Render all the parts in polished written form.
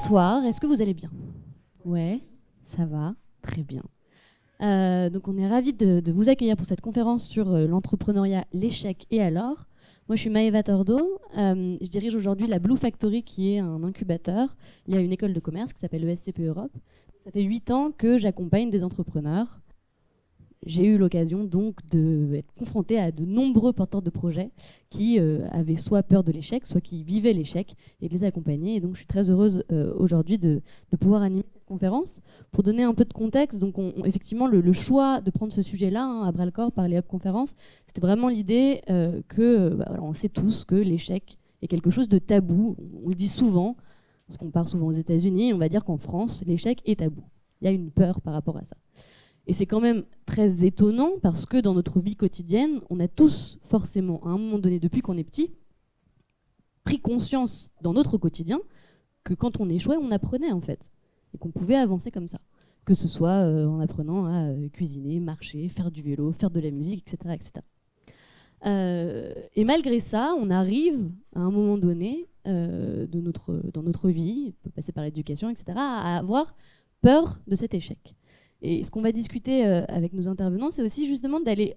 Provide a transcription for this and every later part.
Bonsoir, est-ce que vous allez bien? Ouais, ça va, très bien. Donc on est ravis de vous accueillir pour cette conférence sur l'entrepreneuriat, l'échec et alors. Moi je suis Maëva Tordo, je dirige aujourd'hui la Blue Factory qui est un incubateur. Il y a une école de commerce qui s'appelle ESCP Europe. Ça fait 8 ans que j'accompagne des entrepreneurs. J'ai eu l'occasion donc d'être confrontée à de nombreux porteurs de projets qui avaient soit peur de l'échec, soit qui vivaient l'échec et de les accompagner. Et donc je suis très heureuse aujourd'hui de pouvoir animer cette conférence. Pour donner un peu de contexte, donc effectivement le choix de prendre ce sujet-là à bras-le-corps par les Hub Conférences, c'était vraiment l'idée on sait tous que l'échec est quelque chose de tabou. On le dit souvent, parce qu'on part souvent aux États-Unis, on va dire qu'en France, l'échec est tabou. Il y a une peur par rapport à ça. Et c'est quand même très étonnant parce que dans notre vie quotidienne, on a tous forcément, à un moment donné, depuis qu'on est petit, pris conscience dans notre quotidien que quand on échouait, on apprenait en fait. Et qu'on pouvait avancer comme ça. Que ce soit en apprenant à cuisiner, marcher, faire du vélo, faire de la musique, etc. etc. Et malgré ça, on arrive à un moment donné dans notre vie, on peut passer par l'éducation, etc., à avoir peur de cet échec. Et ce qu'on va discuter avec nos intervenants, c'est aussi justement d'aller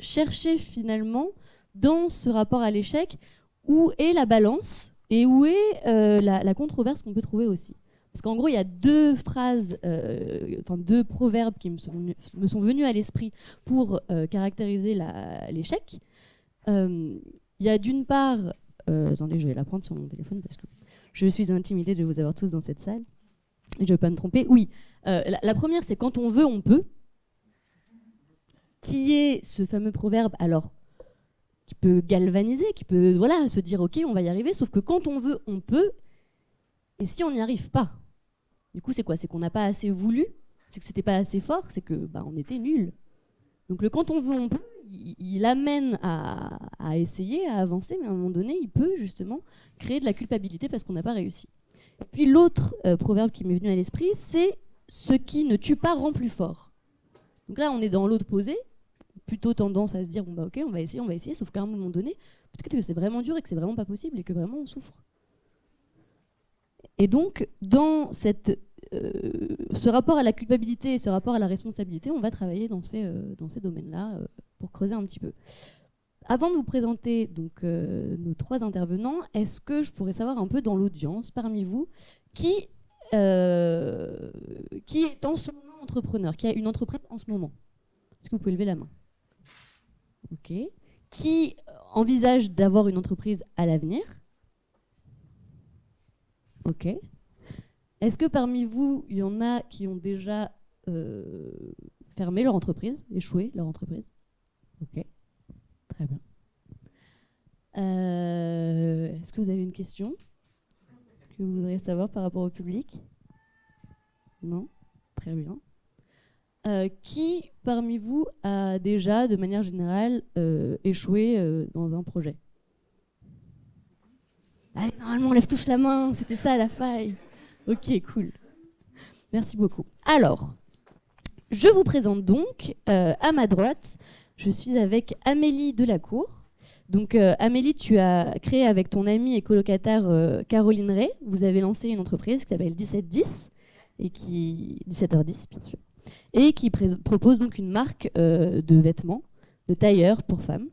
chercher finalement dans ce rapport à l'échec où est la balance et où est la controverse qu'on peut trouver aussi. Parce qu'en gros, il y a deux phrases, deux proverbes qui me sont venus à l'esprit pour caractériser l'échec. Il y a d'une part, attendez, je vais la prendre sur mon téléphone parce que je suis intimidée de vous avoir tous dans cette salle. Et je ne vais pas me tromper. Oui, la première, c'est quand on veut, on peut. Qui est ce fameux proverbe, alors, qui peut galvaniser, qui peut se dire, OK, on va y arriver, sauf que quand on veut, on peut. Et si on n'y arrive pas, du coup, c'est quoi? C'est qu'on n'a pas assez voulu, c'est que c'était pas assez fort, c'est que on était nuls. Donc le quand on veut, on peut, il amène à essayer, à avancer, mais à un moment donné, il peut justement créer de la culpabilité parce qu'on n'a pas réussi. Et puis l'autre proverbe qui m'est venu à l'esprit, c'est « ce qui ne tue pas rend plus fort ». Donc là, on est dans l'autre posé, plutôt tendance à se dire « bon ok, on va essayer », sauf qu'à un moment donné, peut-être que c'est vraiment dur et que c'est vraiment pas possible et que vraiment on souffre. Et donc, dans ce rapport à la culpabilité et ce rapport à la responsabilité, on va travailler dans ces domaines-là pour creuser un petit peu. Avant de vous présenter donc, nos trois intervenants, est-ce que je pourrais savoir un peu dans l'audience, parmi vous, qui est en ce moment entrepreneur, qui a une entreprise en ce moment? Est-ce que vous pouvez lever la main? Ok. Qui envisage d'avoir une entreprise à l'avenir? Ok. Est-ce que parmi vous, il y en a qui ont déjà fermé leur entreprise, échoué leur entreprise? Ok. Très bien. Est-ce que vous avez une question que vous voudriez savoir par rapport au public? Non? Très bien. Qui parmi vous a déjà, de manière générale, échoué dans un projet? Allez, normalement, on lève tous la main, c'était ça la faille. Ok, cool. Merci beaucoup. Alors, je vous présente donc à ma droite. Je suis avec Amélie Delacour. Donc Amélie, tu as créé avec ton amie et colocataire Caroline Ray, vous avez lancé une entreprise qui s'appelle 1710, et 17h10 bien sûr, et qui propose donc une marque de vêtements, de tailleurs pour femmes.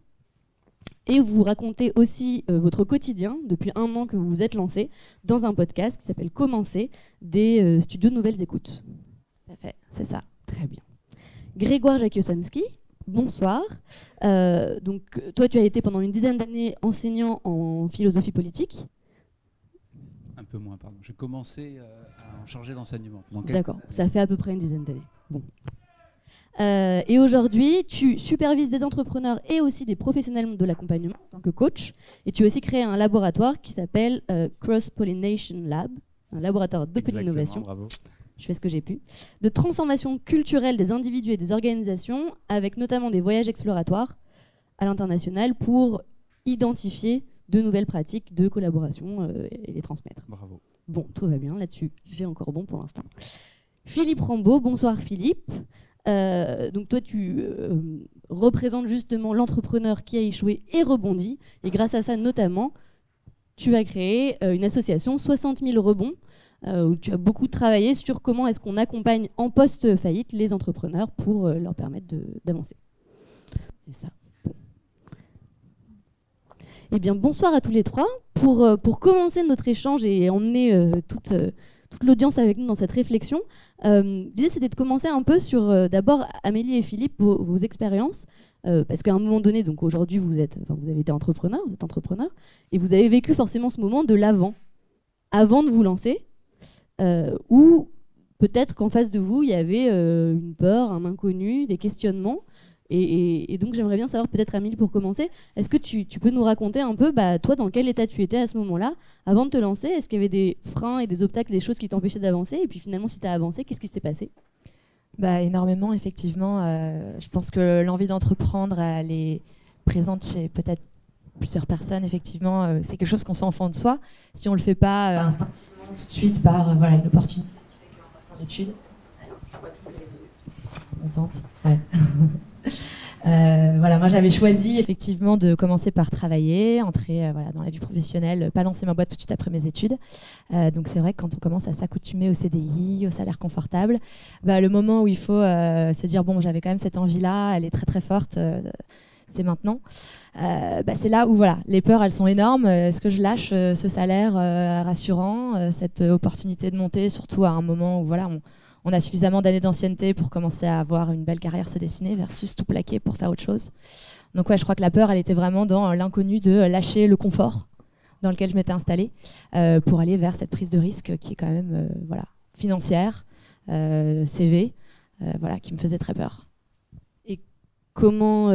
Et vous racontez aussi votre quotidien depuis 1 an que vous vous êtes lancé dans un podcast qui s'appelle Commencer des studios Nouvelles Écoutes. Tout à fait, c'est ça, très bien. Grégoire Jakiosamski. Bonsoir. Donc, toi, tu as été pendant une dizaine d'années enseignant en philosophie politique. Un peu moins, pardon. J'ai commencé à en charger d'enseignement. D'accord, ça fait à peu près une dizaine d'années. Bon. Et aujourd'hui, tu supervises des entrepreneurs et aussi des professionnels de l'accompagnement en tant que coach. Et tu as aussi créé un laboratoire qui s'appelle Cross Pollination Lab, un laboratoire de pollinovation. Bravo. Je fais ce que j'ai pu, de transformation culturelle des individus et des organisations, avec notamment des voyages exploratoires à l'international pour identifier de nouvelles pratiques de collaboration et les transmettre. Bravo. Bon, tout va bien là-dessus, j'ai encore bon pour l'instant. Philippe Rambaud, bonsoir Philippe. Donc toi, tu représentes justement l'entrepreneur qui a échoué et rebondi, et grâce à ça notamment, tu as créé une association 60 000 rebonds, où tu as beaucoup travaillé sur comment est-ce qu'on accompagne en post-faillite les entrepreneurs pour leur permettre d'avancer. C'est ça. Bon. Eh bien, bonsoir à tous les trois. Pour commencer notre échange et emmener toute l'audience avec nous dans cette réflexion, l'idée c'était de commencer un peu sur d'abord Amélie et Philippe, vos expériences, parce qu'à un moment donné, donc aujourd'hui vous avez été entrepreneur, vous êtes entrepreneur, et vous avez vécu forcément ce moment de l'avant, avant de vous lancer, où peut-être qu'en face de vous il y avait une peur, un inconnu, des questionnements. Et donc j'aimerais bien savoir, peut-être Amélie pour commencer, est-ce que tu peux nous raconter un peu, toi dans quel état tu étais à ce moment-là, avant de te lancer? Est-ce qu'il y avait des freins et des obstacles, des choses qui t'empêchaient d'avancer? Et puis finalement, si tu as avancé, qu'est-ce qui s'est passé? Énormément, effectivement. Je pense que l'envie d'entreprendre, elle est présente chez peut-être plusieurs personnes. Effectivement, c'est quelque chose qu'on sent au fond de soi. Si on ne le fait pas instinctivement tout de suite par une opportunité qui fait qu'en sortant d'études, je vois tous les contente. Ouais. Moi j'avais choisi effectivement de commencer par travailler, entrer dans la vie professionnelle, pas lancer ma boîte tout de suite après mes études. Donc c'est vrai que quand on commence à s'accoutumer au CDI, au salaire confortable, le moment où il faut se dire bon, j'avais quand même cette envie-là, elle est très très forte, c'est maintenant. C'est là où les peurs elles sont énormes. Est-ce que je lâche ce salaire rassurant, cette opportunité de monter, surtout à un moment où on a suffisamment d'années d'ancienneté pour commencer à avoir une belle carrière se dessiner versus tout plaquer pour faire autre chose. Donc je crois que la peur, elle était vraiment dans l'inconnu de lâcher le confort dans lequel je m'étais installée pour aller vers cette prise de risque qui est quand même financière, CV, qui me faisait très peur. Et comment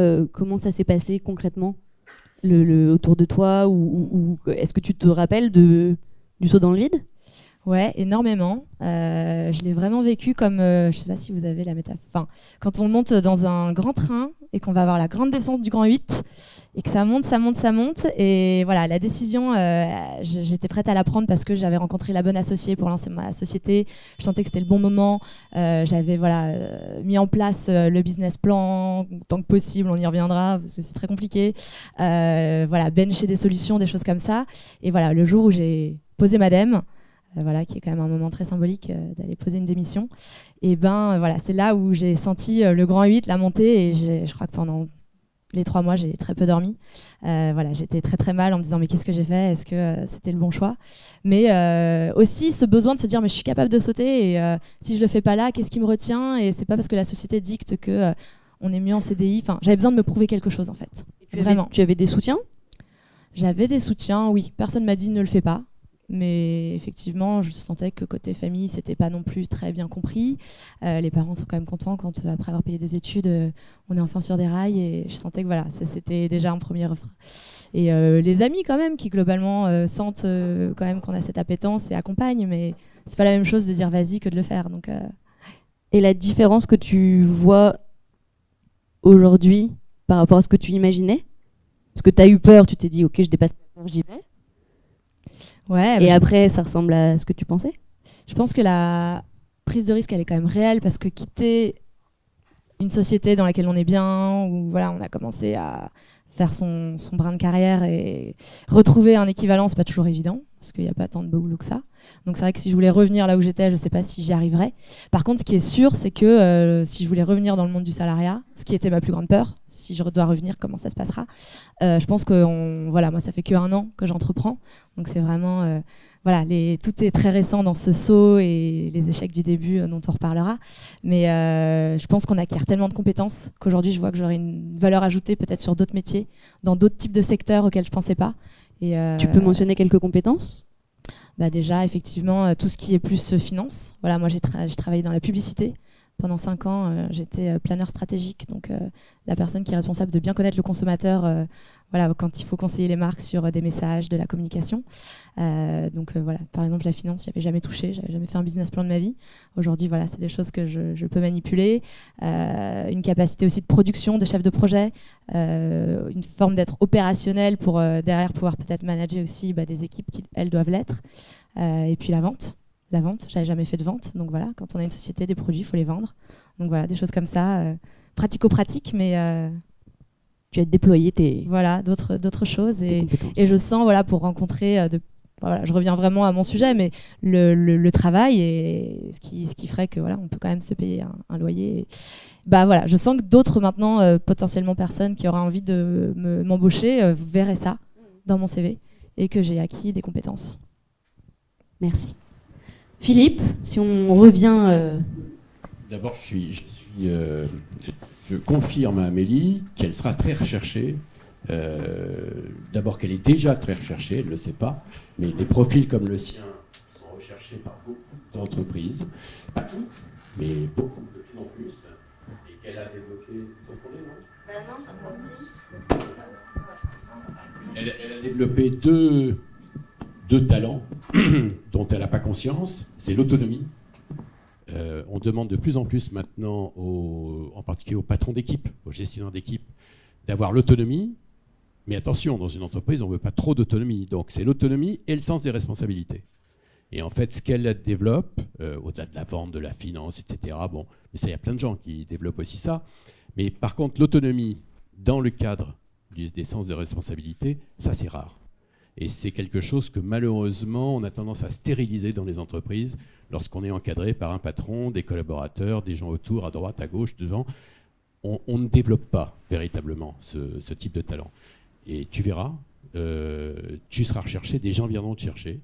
ça s'est passé concrètement autour de toi ou est-ce que tu te rappelles du saut dans le vide? Ouais, énormément. Je l'ai vraiment vécu comme, je ne sais pas si vous avez la métaphore, quand on monte dans un grand train et qu'on va avoir la grande descente du grand 8 et que ça monte, et la décision, j'étais prête à la prendre parce que j'avais rencontré la bonne associée pour lancer ma société, je sentais que c'était le bon moment, j'avais mis en place le business plan tant que possible, on y reviendra parce que c'est très compliqué, bencher des solutions, des choses comme ça, et le jour où j'ai posé ma dème, qui est quand même un moment très symbolique d'aller poser une démission. Et c'est là où j'ai senti le grand 8, la montée, et je crois que pendant les 3 mois, j'ai très peu dormi. J'étais très très mal en me disant mais qu'est-ce que j'ai fait? Est-ce que c'était le bon choix? Mais aussi ce besoin de se dire mais je suis capable de sauter et si je le fais pas là, qu'est-ce qui me retient? Et c'est pas parce que la société dicte que on est mieux en CDI. J'avais besoin de me prouver quelque chose en fait. Tu avais des soutiens? J'avais des soutiens, oui. Personne m'a dit ne le fais pas. Mais effectivement, je sentais que côté famille, c'était pas non plus très bien compris. Les parents sont quand même contents quand, après avoir payé des études, on est enfin sur des rails. Et je sentais que c'était déjà un premier refrain. Et les amis quand même, qui globalement sentent quand même qu'on a cette appétence et accompagnent. Mais c'est pas la même chose de dire vas-y que de le faire. Donc, Et la différence que tu vois aujourd'hui par rapport à ce que tu imaginais? Parce que tu as eu peur, tu t'es dit ok, je dépasse ma peur, j'y vais. Ouais, et après, ça ressemble à ce que tu pensais? Je pense que la prise de risque, elle est quand même réelle parce que quitter une société dans laquelle on est bien, où on a commencé à faire son brin de carrière et retrouver un équivalent, c'est pas toujours évident parce qu'il n'y a pas tant de boulot que ça. Donc c'est vrai que si je voulais revenir là où j'étais, je ne sais pas si j'y arriverais. Par contre, ce qui est sûr, c'est que si je voulais revenir dans le monde du salariat, ce qui était ma plus grande peur, si je dois revenir, comment ça se passera? Je pense que moi, ça fait que1 an que j'entreprends. Donc c'est vraiment... tout est très récent dans ce saut et les échecs du début dont on reparlera. Mais je pense qu'on acquiert tellement de compétences qu'aujourd'hui, je vois que j'aurai une valeur ajoutée peut-être sur d'autres métiers, dans d'autres types de secteurs auxquels je ne pensais pas. Et, tu peux mentionner quelques compétences? Déjà, effectivement, tout ce qui est plus finance. Moi, j'ai travaillé dans la publicité. Pendant 5 ans, j'étais planeur stratégique, donc la personne qui est responsable de bien connaître le consommateur quand il faut conseiller les marques sur des messages, de la communication. Par exemple, la finance, j'avais jamais touché, j'avais jamais fait un business plan de ma vie. Aujourd'hui, c'est des choses que je peux manipuler. Une capacité aussi de production, de chef de projet, une forme d'être opérationnel pour derrière pouvoir peut-être manager aussi des équipes qui, elles, doivent l'être. Et puis la vente. J'avais jamais fait de vente, donc quand on a une société, des produits, il faut les vendre. Donc des choses comme ça, pratico-pratiques, mais tu as déployé tes d'autres choses et je sens pour rencontrer voilà, je reviens vraiment à mon sujet, mais le travail est ce qui ferait que voilà, on peut quand même se payer un loyer. Et, bah voilà, je sens que d'autres maintenant, potentiellement personnes qui auraient envie de m'embaucher, verraient ça dans mon CV et que j'ai acquis des compétences. Merci. Philippe, si on revient... D'abord, je confirme à Amélie qu'elle sera très recherchée. D'abord qu'elle est déjà très recherchée, elle ne le sait pas, mais des profils comme le sien sont recherchés par beaucoup d'entreprises, pas toutes, mais beaucoup, de plus en plus, et qu'elle a développé... Ils ont tourné, non ? Non, ça prend petit. Elle a développé deux talents dont elle n'a pas conscience, c'est l'autonomie. On demande de plus en plus maintenant, en particulier aux patrons d'équipe, aux gestionnaires d'équipe, d'avoir l'autonomie. Mais attention, dans une entreprise, on ne veut pas trop d'autonomie. Donc c'est l'autonomie et le sens des responsabilités. Et en fait, ce qu'elle développe, au-delà de la vente, de la finance, etc., bon, mais ça, il y a plein de gens qui développent aussi ça. Mais par contre, l'autonomie dans le cadre des sens des responsabilités, ça c'est rare. Et c'est quelque chose que malheureusement, on a tendance à stériliser dans les entreprises lorsqu'on est encadré par un patron, des collaborateurs, des gens autour, à droite, à gauche, devant. On ne développe pas véritablement ce type de talent. Et tu verras, tu seras recherché, des gens viendront te chercher,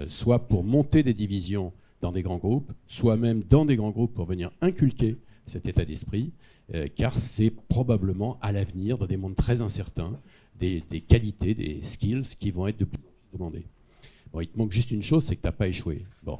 soit pour monter des divisions dans des grands groupes, soit même dans des grands groupes pour venir inculquer cet état d'esprit, car c'est probablement à l'avenir, dans des mondes très incertains, des qualités, des skills qui vont être de plus en plus demandées. Bon, il te manque juste une chose, c'est que tu n'as pas échoué. Bon,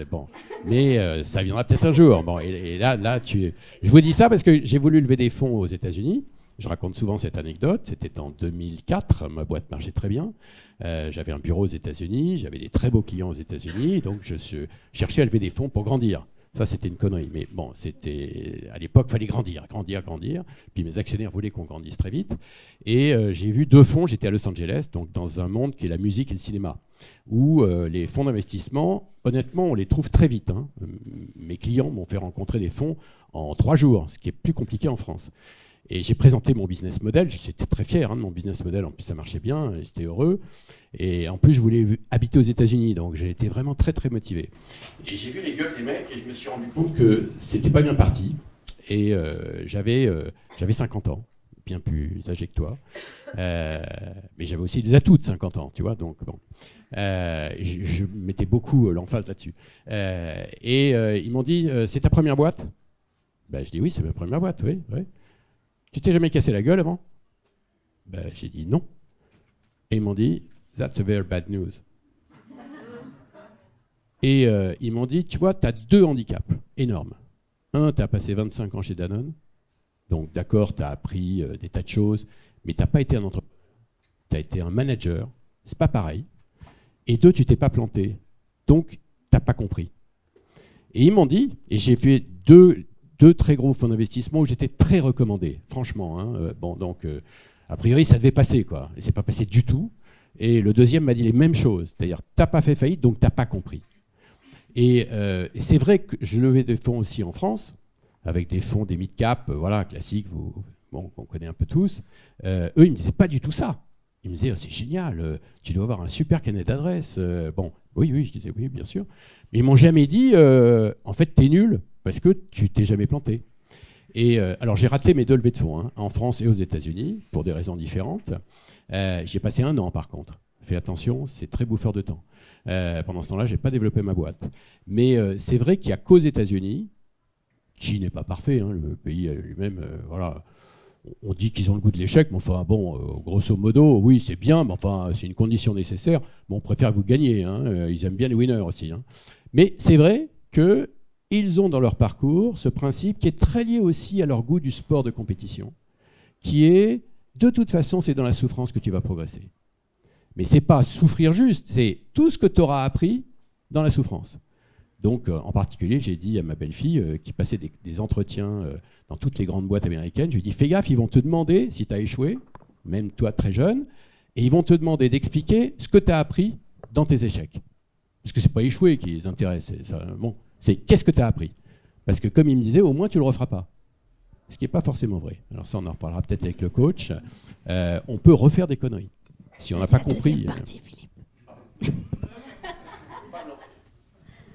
bon. Mais ça viendra peut-être un jour. Bon, et là, je vous dis ça parce que j'ai voulu lever des fonds aux États-Unis. Je raconte souvent cette anecdote. C'était en 2004. Ma boîte marchait très bien. J'avais un bureau aux États-Unis. J'avais des très beaux clients aux États-Unis. Donc, je cherchais à lever des fonds pour grandir. Ça, c'était une connerie. Mais bon, à l'époque, il fallait grandir. Puis mes actionnaires voulaient qu'on grandisse très vite. Et j'ai vu 2 fonds. J'étais à Los Angeles, donc dans un monde qui est la musique et le cinéma, où les fonds d'investissement, honnêtement, on les trouve très vite. Hein. Mes clients m'ont fait rencontrer des fonds en 3 jours, ce qui est plus compliqué en France. Et j'ai présenté mon business model. J'étais très fier de mon business model. En plus, ça marchait bien. J'étais heureux. Et en plus, je voulais habiter aux États-Unis. Donc, j'ai été vraiment très, très motivé. Et j'ai vu les gueules des mecs et je me suis rendu compte que c'était pas bien parti. Et j'avais 50 ans, bien plus âgé que toi. Mais j'avais aussi des atouts de 50 ans, tu vois. Donc, bon. Je mettais beaucoup l'emphase là-dessus. Ils m'ont dit, c'est ta première boîte ? Ben, je dis, oui, c'est ma première boîte, oui. Tu t'es jamais cassé la gueule avant ? Ben, j'ai dit non. Et ils m'ont dit, that's a very bad news. Et ils m'ont dit, tu vois, tu as 2 handicaps énormes. Un, tu as passé 25 ans chez Danone. Donc d'accord, tu as appris des tas de choses, mais tu n'as pas été un entrepreneur. Tu as été un manager. C'est pas pareil. Et 2, tu t'es pas planté. Donc, tu n'as pas compris. Et ils m'ont dit, et j'ai fait deux très gros fonds d'investissement où j'étais très recommandé, franchement. Hein. Bon, donc, a priori, ça devait passer, quoi. Et c'est pas passé du tout. Et le deuxième m'a dit les mêmes choses. C'est-à-dire, tu n'as pas fait faillite, donc tu n'as pas compris. Et c'est vrai que je levais des fonds aussi en France, avec des fonds, des mid-cap, voilà, classiques, qu'on connaît un peu tous. Eux, ils ne me disaient pas du tout ça. Ils me disaient, oh, c'est génial, tu dois avoir un super carnet d'adresses. Bon, oui, je disais, oui, bien sûr. Mais ils ne m'ont jamais dit, en fait, tu es nul, parce que tu t'es jamais planté. Et alors, j'ai raté mes 2 levées de fonds, hein, en France et aux États-Unis, pour des raisons différentes. J'ai passé 1 an, par contre. Fais attention, c'est très bouffeur de temps. Pendant ce temps-là, je n'ai pas développé ma boîte. Mais c'est vrai qu'il n'y a qu'aux États-Unis, qui n'est pas parfait, hein, le pays lui-même, voilà. On dit qu'ils ont le goût de l'échec, mais enfin, bon, grosso modo, oui, c'est bien, mais enfin, c'est une condition nécessaire. Bon, on préfère que vous gagniez, hein, ils aiment bien les winners aussi. Hein. Mais c'est vrai qu'ils ont dans leur parcours ce principe qui est très lié aussi à leur goût du sport de compétition, qui est, de toute façon, c'est dans la souffrance que tu vas progresser. Mais ce n'est pas souffrir juste, c'est tout ce que tu auras appris dans la souffrance. Donc, en particulier, j'ai dit à ma belle-fille qui passait des entretiens dans toutes les grandes boîtes américaines, je lui ai dit, fais gaffe, ils vont te demander, si tu as échoué, même toi très jeune, et ils vont te demander d'expliquer ce que tu as appris dans tes échecs. Parce que ce n'est pas échouer qui les intéresse, c'est qu'est-ce que tu as appris. Parce que comme il me disait, au moins tu ne le referas pas. Ce qui n'est pas forcément vrai. Alors ça, on en reparlera peut-être avec le coach. On peut refaire des conneries. Si on n'a pas compris... Partie, Philippe.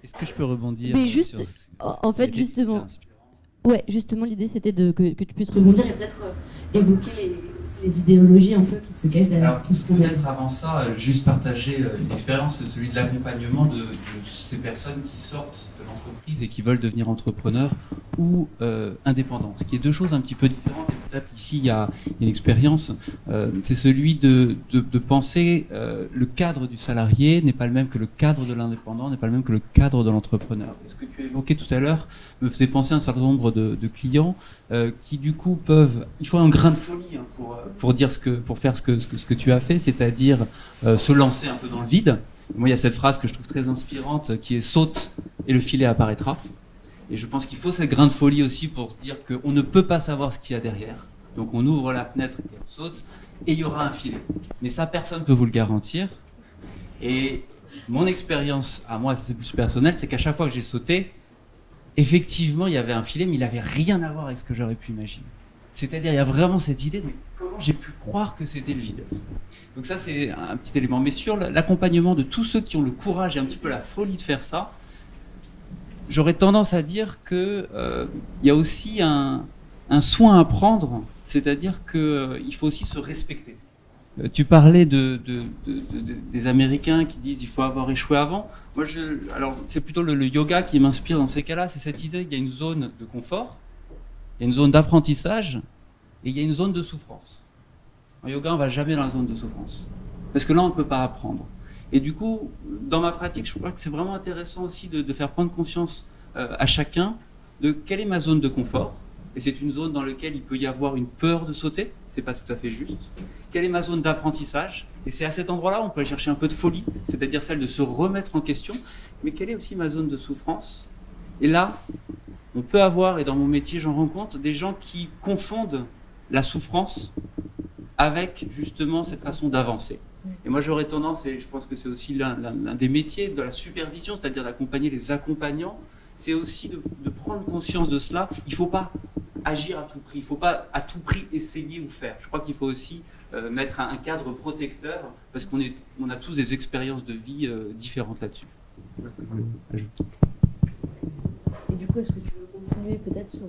Est-ce que je peux rebondir Mais juste, en fait, justement, ouais, justement, l'idée c'était que tu puisses rebondir et peut-être évoquer les idéologies un peu qui se cachent derrière tout ce qu'on a. Peut-être avant ça, juste partager une expérience, celui de l'accompagnement de ces personnes qui sortent de l'entreprise et qui veulent devenir entrepreneurs ou indépendants. Ce qui est deux choses un petit peu différentes. Et peut-être ici, il y a une expérience, c'est celui de penser le cadre du salarié n'est pas le même que le cadre de l'indépendant, n'est pas le même que le cadre de l'entrepreneur. Et ce que tu as évoqué tout à l'heure me faisait penser à un certain nombre de clients qui du coup peuvent, il faut un grain de folie hein, pour faire ce que tu as fait, c'est-à-dire se lancer un peu dans le vide. Moi, il y a cette phrase que je trouve très inspirante qui est saute et le filet apparaîtra. Et je pense qu'il faut ce grain de folie aussi pour se dire qu'on ne peut pas savoir ce qu'il y a derrière. Donc on ouvre la fenêtre et on saute et il y aura un filet. Mais ça, personne ne peut vous le garantir. Et mon expérience à moi, c'est plus personnel, c'est qu'à chaque fois que j'ai sauté, effectivement, il y avait un filet, mais il n'avait rien à voir avec ce que j'aurais pu imaginer. C'est-à-dire, il y a vraiment cette idée de comment j'ai pu croire que c'était le vide. Donc ça, c'est un petit élément. Mais sur l'accompagnement de tous ceux qui ont le courage et un petit peu la folie de faire ça, j'aurais tendance à dire qu'il y a aussi un soin à prendre, c'est-à-dire qu'il faut aussi se respecter. Tu parlais des Américains qui disent qu'il faut avoir échoué avant. Moi, alors c'est plutôt le yoga qui m'inspire dans ces cas-là. C'est cette idée qu'il y a une zone de confort, il y a une zone d'apprentissage et il y a une zone de souffrance. En yoga, on ne va jamais dans la zone de souffrance. Parce que là, on ne peut pas apprendre. Et du coup, dans ma pratique, je crois que c'est vraiment intéressant aussi de faire prendre conscience à chacun de quelle est ma zone de confort. Et c'est une zone dans laquelle il peut y avoir une peur de sauter. C'est pas tout à fait juste. Quelle est ma zone d'apprentissage? Et c'est à cet endroit-là où on peut aller chercher un peu de folie, c'est-à-dire celle de se remettre en question. Mais quelle est aussi ma zone de souffrance? Et là, on peut avoir, et dans mon métier, j'en rencontre, des gens qui confondent la souffrance avec justement cette façon d'avancer. Et moi, j'aurais tendance, et je pense que c'est aussi l'un des métiers de la supervision, c'est-à-dire d'accompagner les accompagnants, c'est aussi de prendre conscience de cela. Il ne faut pas agir à tout prix, il ne faut pas à tout prix essayer ou faire. Je crois qu'il faut aussi mettre un cadre protecteur, parce qu'on a tous des expériences de vie différentes là-dessus. Et du coup, est-ce que tu veux continuer peut-être sur...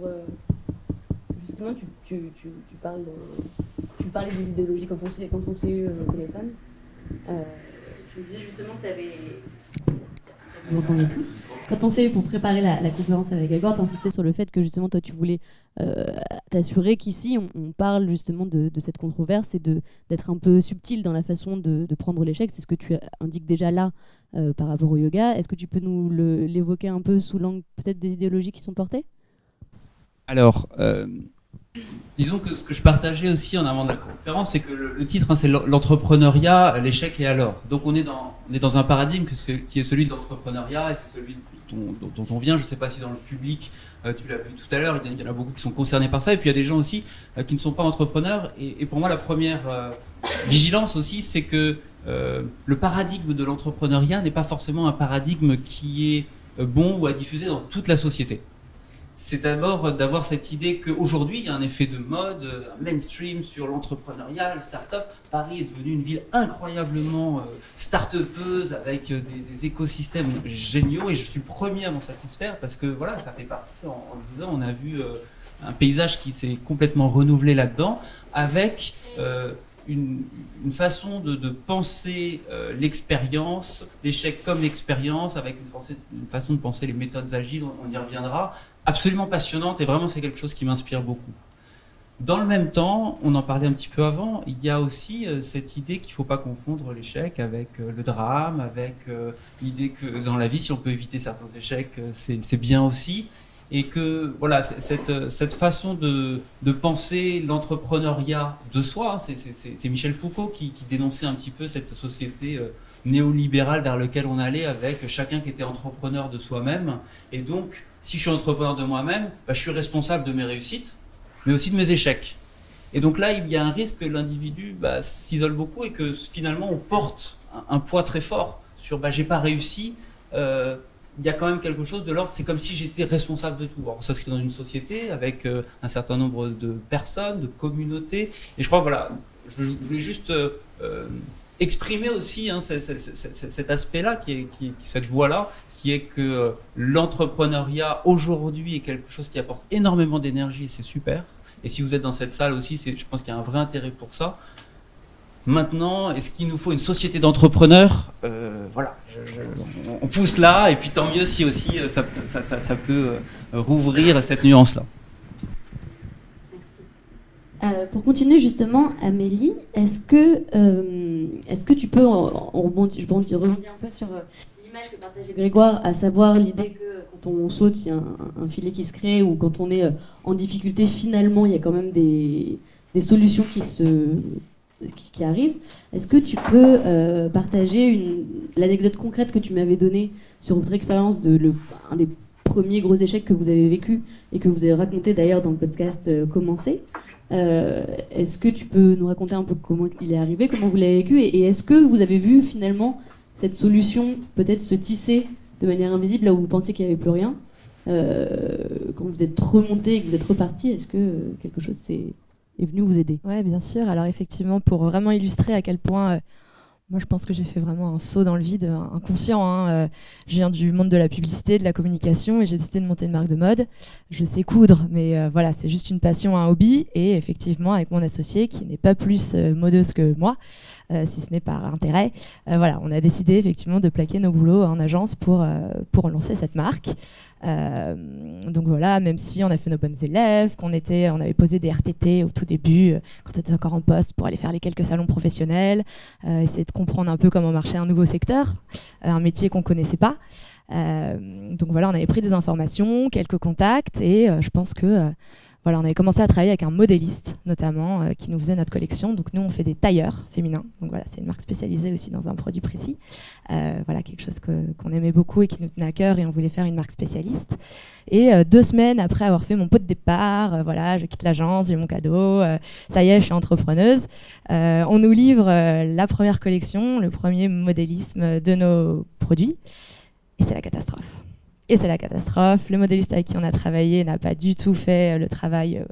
justement, tu parlais des idéologies quand on s'est eu au téléphone. Tu me disais justement que tu avais... Vous entendez tous. Quand on s'est eu pour préparer la conférence avec Grégoire, tu insistais sur le fait que justement, toi, tu voulais t'assurer qu'ici, on parle justement de cette controverse et d'être un peu subtil dans la façon de prendre l'échec. C'est ce que tu indiques déjà là par rapport au yoga. Est-ce que tu peux nous l'évoquer un peu sous l'angle peut-être des idéologies qui sont portées? Alors, disons que ce que je partageais aussi en avant de la conférence, c'est que le titre, hein, c'est l'entrepreneuriat, l'échec et alors. Donc on est dans un paradigme qui est celui de l'entrepreneuriat et c'est celui dont on vient. Je ne sais pas si dans le public, tu l'as vu tout à l'heure, il y en a beaucoup qui sont concernés par ça. Et puis il y a des gens aussi qui ne sont pas entrepreneurs. Et pour moi, la première vigilance aussi, c'est que le paradigme de l'entrepreneuriat n'est pas forcément un paradigme qui est bon ou à diffuser dans toute la société. C'est d'abord d'avoir cette idée qu'aujourd'hui, il y a un effet de mode, un mainstream sur l'entrepreneuriat, les startups. Paris est devenu une ville incroyablement start-upeuse avec des écosystèmes géniaux et je suis le premier à m'en satisfaire parce que voilà, ça fait partie, en 10 ans, on a vu un paysage qui s'est complètement renouvelé là-dedans avec une façon de penser l'expérience, l'échec comme expérience, avec une façon de penser les méthodes agiles, on y reviendra, absolument passionnante et vraiment c'est quelque chose qui m'inspire beaucoup. Dans le même temps, on en parlait un petit peu avant, il y a aussi cette idée qu'il ne faut pas confondre l'échec avec le drame, avec l'idée que dans la vie, si on peut éviter certains échecs, c'est bien aussi. Et que voilà, cette façon de penser l'entrepreneuriat de soi, hein, c'est Michel Foucault qui dénonçait un petit peu cette société néolibérale vers laquelle on allait avec chacun qui était entrepreneur de soi-même. Et donc, si je suis entrepreneur de moi-même, bah, je suis responsable de mes réussites, mais aussi de mes échecs. Et donc là, il y a un risque que l'individu s'isole beaucoup et que finalement on porte un poids très fort sur j'ai pas réussi. Il y a quand même quelque chose de l'ordre, c'est comme si j'étais responsable de tout. Alors, ça s'inscrit dans une société avec un certain nombre de personnes, de communautés. Et je crois que voilà, je voulais juste exprimer aussi cet aspect-là, cette voie-là, qui est que l'entrepreneuriat aujourd'hui est quelque chose qui apporte énormément d'énergie et c'est super. Et si vous êtes dans cette salle aussi, je pense qu'il y a un vrai intérêt pour ça. Maintenant, est-ce qu'il nous faut une société d'entrepreneurs? Voilà, on pousse là, et puis tant mieux si aussi ça peut rouvrir cette nuance-là. Pour continuer justement, Amélie, est-ce que tu peux, je rebondis un peu sur l'image que partageait Grégoire, à savoir l'idée que quand on saute, il y a un filet qui se crée, ou quand on est en difficulté, finalement, il y a quand même des solutions qui arrivent. Est-ce que tu peux partager l'anecdote concrète que tu m'avais donnée sur votre expérience un des premiers gros échecs que vous avez vécu et que vous avez raconté d'ailleurs dans le podcast Commencer? Est-ce que tu peux nous raconter un peu comment il est arrivé, comment vous l'avez vécu, et est-ce que vous avez vu finalement cette solution peut-être se tisser de manière invisible là où vous pensiez qu'il n'y avait plus rien, quand vous êtes remonté et que vous êtes reparti, est-ce que quelque chose est venu vous aider? Ouais, bien sûr. Alors effectivement, pour vraiment illustrer à quel point moi je pense que j'ai fait vraiment un saut dans le vide inconscient, hein. Je viens du monde de la publicité, de la communication, et j'ai décidé de monter une marque de mode. Je sais coudre, mais voilà, c'est juste une passion, un hobby. Et effectivement, avec mon associé, qui n'est pas plus modeuse que moi, si ce n'est par intérêt, voilà, on a décidé effectivement de plaquer nos boulots en agence pour lancer cette marque. Donc voilà, même si on a fait nos bonnes élèves, on avait posé des RTT au tout début, quand on était encore en poste, pour aller faire les quelques salons professionnels, essayer de comprendre un peu comment marchait un nouveau secteur, un métier qu'on connaissait pas. Donc voilà, on avait pris des informations, quelques contacts, et je pense que voilà, on avait commencé à travailler avec un modéliste, notamment, qui nous faisait notre collection. Donc nous, on fait des tailleurs féminins. Donc voilà, c'est une marque spécialisée aussi dans un produit précis. Voilà, quelque chose qu'on aimait beaucoup et qui nous tenait à cœur, et on voulait faire une marque spécialiste. Et 2 semaines après avoir fait mon pot de départ, voilà, je quitte l'agence, j'ai mon cadeau, ça y est, je suis entrepreneuse. On nous livre la première collection, le premier modélisme de nos produits, et c'est la catastrophe. Et c'est la catastrophe. Le modéliste avec qui on a travaillé n'a pas du tout fait le travail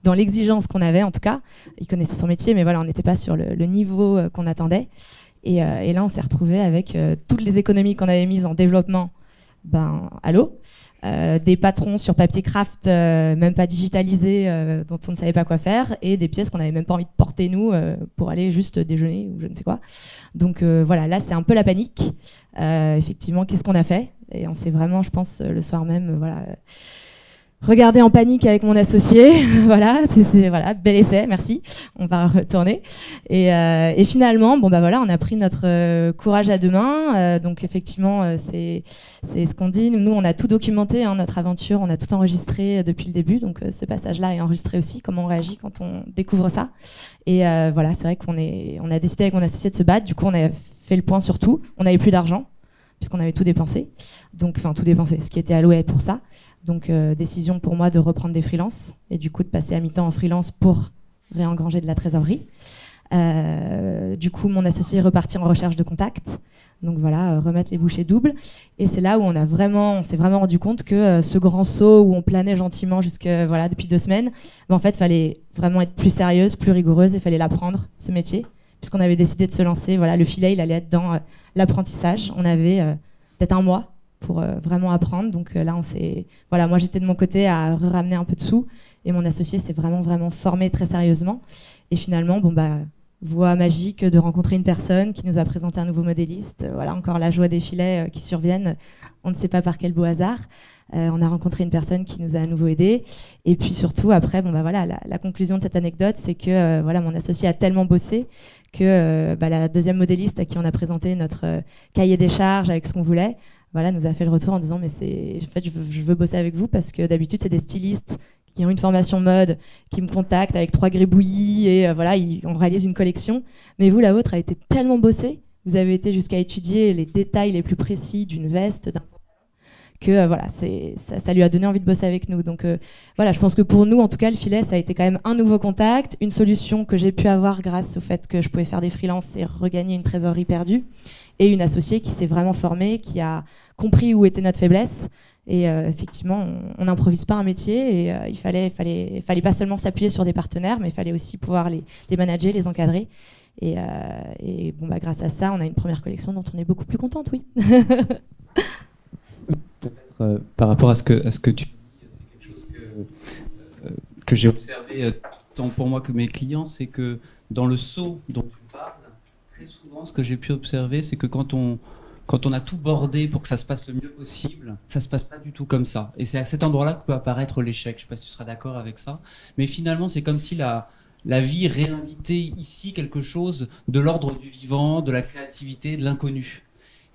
dans l'exigence qu'on avait, en tout cas. Il connaissait son métier, mais voilà, on n'était pas sur le niveau qu'on attendait. Et là, on s'est retrouvé avec toutes les économies qu'on avait mises en développement à l'eau. Des patrons sur papier craft, même pas digitalisés, dont on ne savait pas quoi faire, et des pièces qu'on n'avait même pas envie de porter, nous, pour aller juste déjeuner ou je ne sais quoi. Donc voilà, là, c'est un peu la panique. Effectivement, qu'est-ce qu'on a fait? Et on s'est vraiment, je pense, le soir même, voilà, regardé en panique avec mon associé. Voilà, voilà, bel essai, merci. On va retourner. Et finalement, voilà, on a pris notre courage à 2 mains. Donc effectivement, c'est ce qu'on dit. Nous, on a tout documenté, hein, notre aventure, on a tout enregistré depuis le début. Donc ce passage-là est enregistré aussi, comment on réagit quand on découvre ça. Et voilà, c'est vrai on a décidé avec mon associé de se battre. Du coup, on a fait le point sur tout. On n'avait plus d'argent, puisqu'on avait tout dépensé. Donc, enfin, tout dépensé, ce qui était alloué pour ça. Donc, décision pour moi de reprendre des freelances et du coup de passer à mi-temps en freelance pour réengranger de la trésorerie. Du coup, mon associé est reparti en recherche de contacts. Donc voilà, remettre les bouchées doubles. Et c'est là où on s'est vraiment rendu compte que ce grand saut où on planait gentiment depuis 2 semaines, en fait, il fallait vraiment être plus sérieuse, plus rigoureuse, et il fallait l'apprendre, ce métier. Puisqu'on avait décidé de se lancer, voilà, le filet, il allait être dans l'apprentissage. On avait peut-être 1 mois pour vraiment apprendre. Donc là, voilà, moi, j'étais de mon côté à ramener un peu de sous, et mon associé s'est vraiment, vraiment formé très sérieusement. Et finalement, voie magique de rencontrer une personne qui nous a présenté un nouveau modéliste. Voilà, encore la joie des filets qui surviennent. On ne sait pas par quel beau hasard. On a rencontré une personne qui nous a à nouveau aidés. Et puis surtout, après, voilà, la conclusion de cette anecdote, c'est que voilà, mon associé a tellement bossé que la deuxième modéliste à qui on a présenté notre cahier des charges avec ce qu'on voulait, voilà, nous a fait le retour en disant mais en fait, je veux bosser avec vous parce que d'habitude, c'est des stylistes qui ont une formation mode, qui me contactent avec 3 gribouillis et voilà, on réalise une collection. Mais vous, la vôtre a été tellement bossée, vous avez été jusqu'à étudier les détails les plus précis d'une veste, que voilà, ça lui a donné envie de bosser avec nous. Donc voilà, je pense que pour nous, en tout cas, le filet, ça a été quand même un nouveau contact, une solution que j'ai pu avoir grâce au fait que je pouvais faire des freelances et regagner une trésorerie perdue, et une associée qui s'est vraiment formée, qui a compris où était notre faiblesse. Et effectivement, on n'improvise pas un métier, et il fallait pas seulement s'appuyer sur des partenaires, mais il fallait aussi pouvoir les manager, les encadrer. Et bon, bah, grâce à ça, on a une première collection dont on est beaucoup plus contente, oui. Peut-être par rapport à ce que tu dis, c'est quelque chose que j'ai observé tant pour moi que mes clients, c'est que dans le saut dont tu parles, très souvent, ce que j'ai pu observer, c'est que quand on a tout bordé pour que ça se passe le mieux possible, ça se passe pas du tout comme ça. Et c'est à cet endroit-là que peut apparaître l'échec. Je sais pas si tu seras d'accord avec ça. Mais finalement, c'est comme si la vie réinvitait ici quelque chose de l'ordre du vivant, de la créativité, de l'inconnu.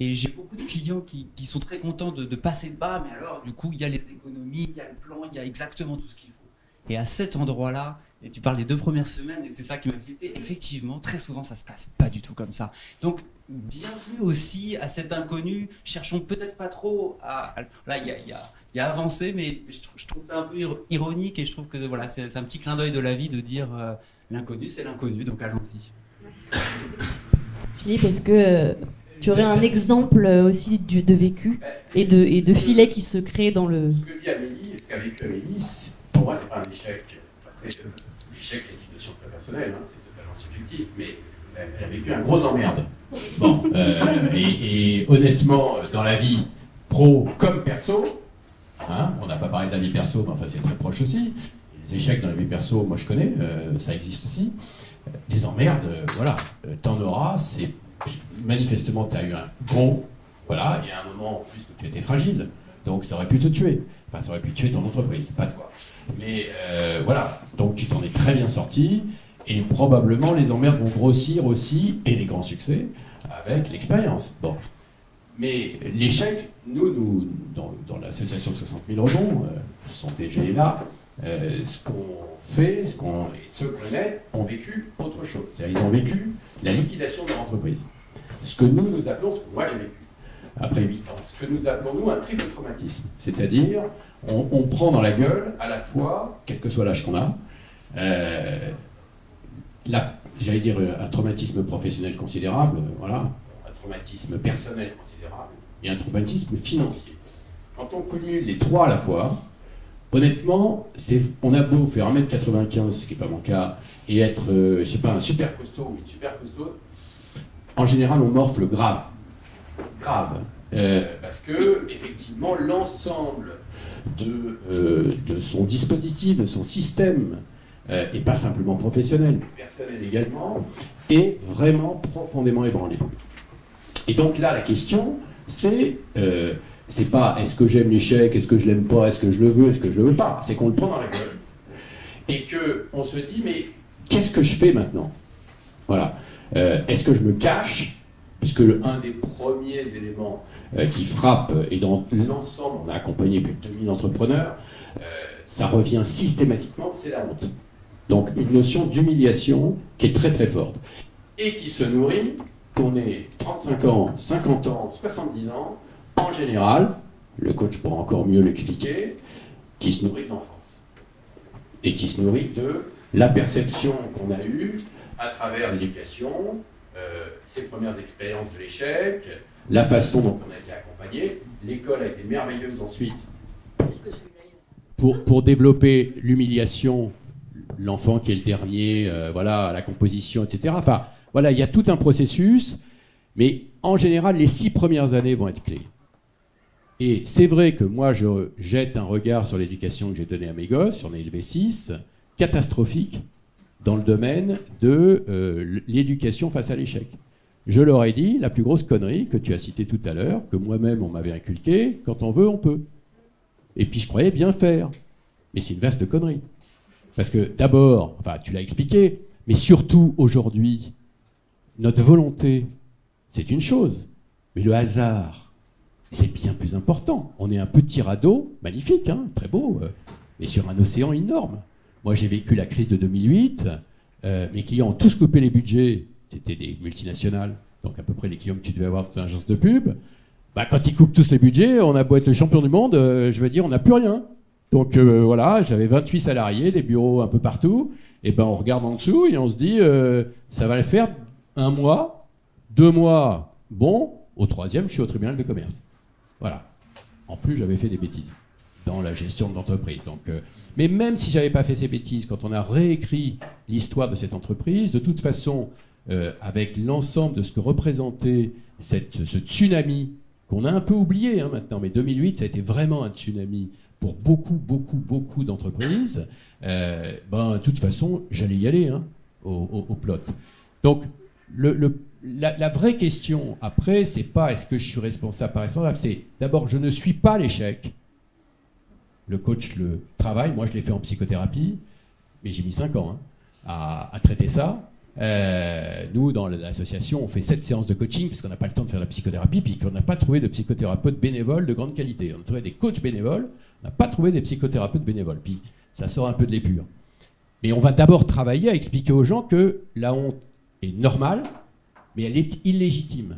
Et j'ai beaucoup de clients qui sont très contents de passer le pas, mais alors, du coup, il y a les économies, il y a le plan, il y a exactement tout ce qu'il faut. Et à cet endroit-là, et tu parles des 2 premières semaines, et c'est ça qui m'a fait, effectivement, très souvent, ça se passe pas du tout comme ça. Donc, bienvenue aussi à cet inconnu. Cherchons peut-être pas trop à... Là, il y a avancé, mais je trouve ça un peu ironique, et je trouve que voilà, c'est un petit clin d'œil de la vie de dire l'inconnu, c'est l'inconnu, donc allons-y. Philippe, est-ce que tu aurais un exemple aussi de vécu et de filet qui se crée dans le... Ce que dit Amélie, ce qu'a vécu Amélie, pour moi, c'est pas un échec. Après, l'échec, c'est une notion très personnelle, hein, c'est totalement subjectif, mais elle a vécu un gros emmerde. Bon, et honnêtement, dans la vie pro comme perso, hein, on n'a pas parlé de la vie perso, mais enfin c'est très proche aussi. Les échecs dans la vie perso, moi je connais, ça existe aussi. Des emmerdes, voilà, t'en auras, c'est manifestement tu as eu un gros, voilà, et à un moment en plus où tu étais fragile, donc ça aurait pu te tuer. Enfin, ça aurait pu tuer ton entreprise, pas toi. Mais voilà, donc tu t'en es très bien sorti, et probablement les emmerdes vont grossir aussi, et les grands succès, avec l'expérience. Bon. Mais l'échec, nous dans l'association de 60 000 rebonds, son DG est là, ce qu'on fait, et ceux qu'on connaît, ont vécu autre chose. C'est-à-dire ils ont vécu la liquidation de leur entreprise. Ce que nous appelons, ce que moi j'ai vécu, après 8 ans, ce que nous appelons, nous, un triple traumatisme. C'est-à-dire, on prend dans la gueule, à la fois, quel que soit l'âge qu'on a, j'allais dire un traumatisme professionnel considérable, voilà, un traumatisme personnel considérable, et un traumatisme financier. Quand on cumule les trois à la fois, honnêtement, on a beau faire 1m95, ce qui n'est pas mon cas, et être, je sais pas, un super costaud ou une super costaude, en général, on morfle grave. Grave. Parce que, effectivement, l'ensemble de son dispositif, de son système, et pas simplement professionnel, mais personnel également, est vraiment profondément ébranlé. Et donc là, la question, c'est pas est-ce que j'aime l'échec, est-ce que je l'aime pas, est-ce que je le veux, est-ce que je le veux pas. C'est qu'on le prend dans la gueule. Et qu'on se dit, mais qu'est-ce que je fais maintenant? Voilà. Est-ce que je me cache? Puisque un des premiers éléments qui frappe, et dans l'ensemble, on a accompagné plus de 2000 entrepreneurs, ça revient systématiquement, c'est la honte. Donc une notion d'humiliation qui est très très forte. Et qui se nourrit, qu'on ait 35 ans, 50 ans, 70 ans, en général, le coach pourra encore mieux l'expliquer, qui se nourrit de l'enfance. Et qui se nourrit de la perception qu'on a eue à travers l'éducation, ses premières expériences de l'échec, la façon dont on a été accompagné. L'école a été merveilleuse ensuite pour développer l'humiliation, l'enfant qui est le dernier, voilà, la composition, etc. Enfin, voilà, il y a tout un processus, mais en général, les 6 premières années vont être clés. Et c'est vrai que moi, je jette un regard sur l'éducation que j'ai donnée à mes gosses, j'en ai élevé 6, catastrophique, dans le domaine de l'éducation face à l'échec. Je leur ai dit, la plus grosse connerie que tu as citée tout à l'heure, que moi-même on m'avait inculqué, quand on veut, on peut. Et puis je croyais bien faire. Mais c'est une vaste connerie. Parce que d'abord, enfin tu l'as expliqué, mais surtout aujourd'hui, notre volonté, c'est une chose. Mais le hasard, c'est bien plus important. On est un petit radeau, magnifique, hein, très beau, mais sur un océan énorme. Moi, j'ai vécu la crise de 2008. Mes clients ont tous coupé les budgets. C'était des multinationales, donc à peu près les clients que tu devais avoir dans une agence de pub. Bah, quand ils coupent tous les budgets, on a beau être le champion du monde, je veux dire, on n'a plus rien. Donc voilà, j'avais 28 salariés, des bureaux un peu partout. Et ben, on regarde en dessous et on se dit, ça va le faire 1 mois, 2 mois. Bon, au 3e, je suis au tribunal de commerce. Voilà. En plus, j'avais fait des bêtises dans la gestion de l'entreprise. Donc, mais même si j'avais pas fait ces bêtises, quand on a réécrit l'histoire de cette entreprise, de toute façon, avec l'ensemble de ce que représentait ce tsunami, qu'on a un peu oublié maintenant, mais 2008, ça a été vraiment un tsunami pour beaucoup d'entreprises, de toute façon, j'allais y aller au plot. Donc, la vraie question, après, c'est pas est-ce que je suis responsable, pas responsable, c'est d'abord, je ne suis pas l'échec. Le coach le travaille, moi je l'ai fait en psychothérapie, mais j'ai mis 5 ans à traiter ça. Nous, dans l'association, on fait 7 séances de coaching parce qu'on n'a pas le temps de faire la psychothérapie, puis qu'on n'a pas trouvé de psychothérapeutes bénévoles de grande qualité. On a trouvé des coachs bénévoles, on n'a pas trouvé des psychothérapeutes bénévoles. Puis ça sort un peu de l'épure. Mais on va d'abord travailler à expliquer aux gens que la honte est normale, mais elle est illégitime.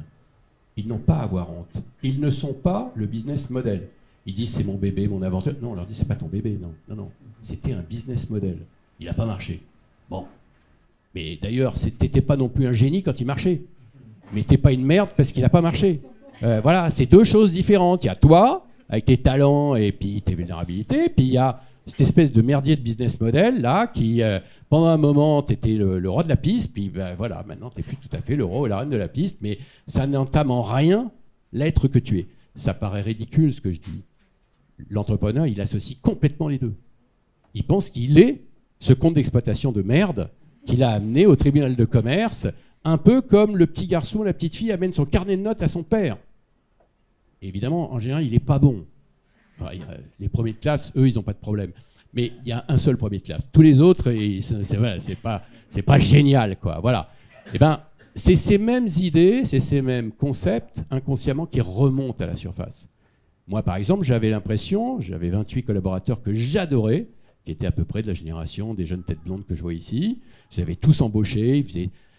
Ils n'ont pas à avoir honte. Ils ne sont pas le business model. Ils disent c'est mon bébé, mon aventure. Non, on leur dit c'est pas ton bébé, non. C'était un business model. Il n'a pas marché. Bon. Mais d'ailleurs, t'étais pas non plus un génie quand il marchait. Mais t'es pas une merde parce qu'il n'a pas marché. Voilà, c'est 2 choses différentes. Il y a toi, avec tes talents et puis tes vulnérabilités, puis il y a cette espèce de merdier de business model là qui, pendant un moment, t'étais le roi de la piste, puis voilà, maintenant t'es plus tout à fait le roi ou la reine de la piste, mais ça n'entame en rien l'être que tu es. Ça paraît ridicule ce que je dis. L'entrepreneur, il associe complètement les deux. Il pense qu'il est ce compte d'exploitation de merde qu'il a amené au tribunal de commerce, un peu comme le petit garçon, la petite fille amène son carnet de notes à son père. Et évidemment, en général, il n'est pas bon. Enfin, les premiers de classe, eux, ils n'ont pas de problème. Mais il y a un seul premier de classe. Tous les autres, c'est pas génial, quoi. Voilà. Eh ben, c'est ces mêmes idées, c'est ces mêmes concepts inconsciemment qui remontent à la surface. Moi, par exemple, j'avais 28 collaborateurs que j'adorais, qui étaient à peu près de la génération des jeunes têtes blondes que je vois ici. Je les avais tous embauchés.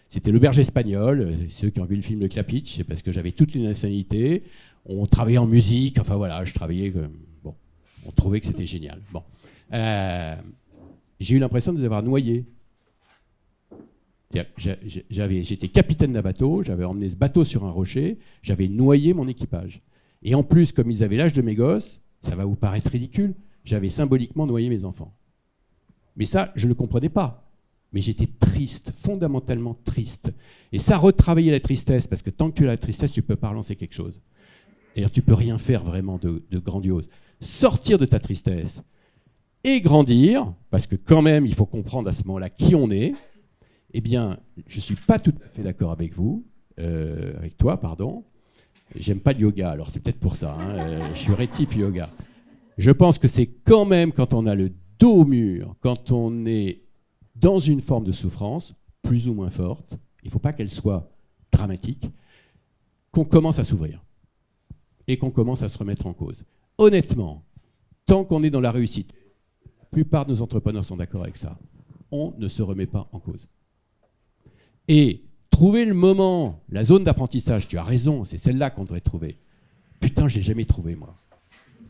C'était l'auberge espagnole. Ceux qui ont vu le film de Klapitsch, c'est parce que j'avais toutes les nationalités. On travaillait en musique. Enfin voilà, je travaillais. Bon, on trouvait que c'était génial. Bon, j'ai eu l'impression de les avoir noyés. J'étais capitaine d'un bateau. J'avais emmené ce bateau sur un rocher. J'avais noyé mon équipage. Et en plus, comme ils avaient l'âge de mes gosses, ça va vous paraître ridicule, j'avais symboliquement noyé mes enfants. Mais ça, je ne le comprenais pas. Mais j'étais triste, fondamentalement triste. Et ça retravaillait la tristesse, parce que tant que tu as la tristesse, tu ne peux pas relancer quelque chose. D'ailleurs, tu ne peux rien faire vraiment de grandiose. Sortir de ta tristesse et grandir, parce que quand même, il faut comprendre à ce moment-là qui on est, eh bien, je ne suis pas tout à fait d'accord avec vous, avec toi, pardon. J'aime pas le yoga, alors c'est peut-être pour ça. Je suis rétif yoga. Je pense que c'est quand même quand on a le dos au mur, quand on est dans une forme de souffrance, plus ou moins forte, il ne faut pas qu'elle soit dramatique, qu'on commence à s'ouvrir et qu'on commence à se remettre en cause. Honnêtement, tant qu'on est dans la réussite, la plupart de nos entrepreneurs sont d'accord avec ça, on ne se remet pas en cause. Et trouver le moment, la zone d'apprentissage, tu as raison, c'est celle-là qu'on devrait trouver. Putain, je ne l'ai jamais trouvé, moi.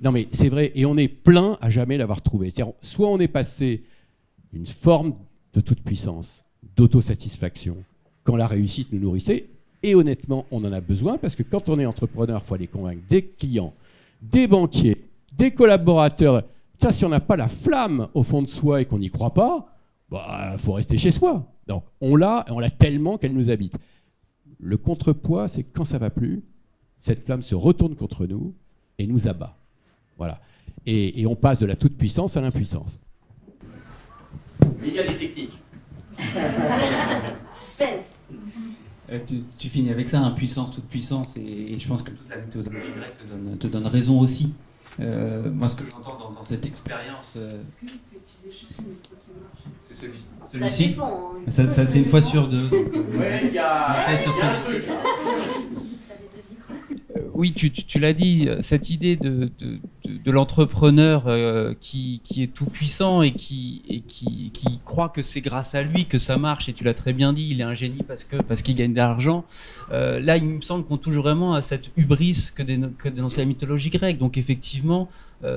Non, mais c'est vrai, et on est plein à jamais l'avoir trouvé. C'est-à-dire, soit on est passé une forme de toute puissance, d'autosatisfaction, quand la réussite nous nourrissait, et honnêtement, on en a besoin, parce que quand on est entrepreneur, il faut aller convaincre des clients, des banquiers, des collaborateurs. Tiens, si on n'a pas la flamme au fond de soi et qu'on n'y croit pas, bah, faut rester chez soi. Donc, on l'a tellement qu'elle nous habite. Le contrepoids, c'est que quand ça ne va plus, cette flamme se retourne contre nous et nous abat. Voilà. Et on passe de la toute-puissance à l'impuissance. Il y a des techniques. Suspense. Tu finis avec ça, impuissance, toute-puissance, et je pense que toute la méthodologie grecque te donne raison aussi. Moi, ce que j'entends dans cette expérience... Est-ce que je peux utiliser juste le micro qui marche ? C'est celui-ci. Ça dépend, hein. Ça, c'est une fois sur deux. Donc, Ouais, il y a sur celui-ci. Ça Oui, tu l'as dit, cette idée de l'entrepreneur qui est tout puissant et qui croit que c'est grâce à lui que ça marche, et tu l'as très bien dit, il est un génie parce qu'il gagne de l'argent. Là, il me semble qu'on touche vraiment à cette hubris que dénonçait la mythologie grecque. Donc effectivement,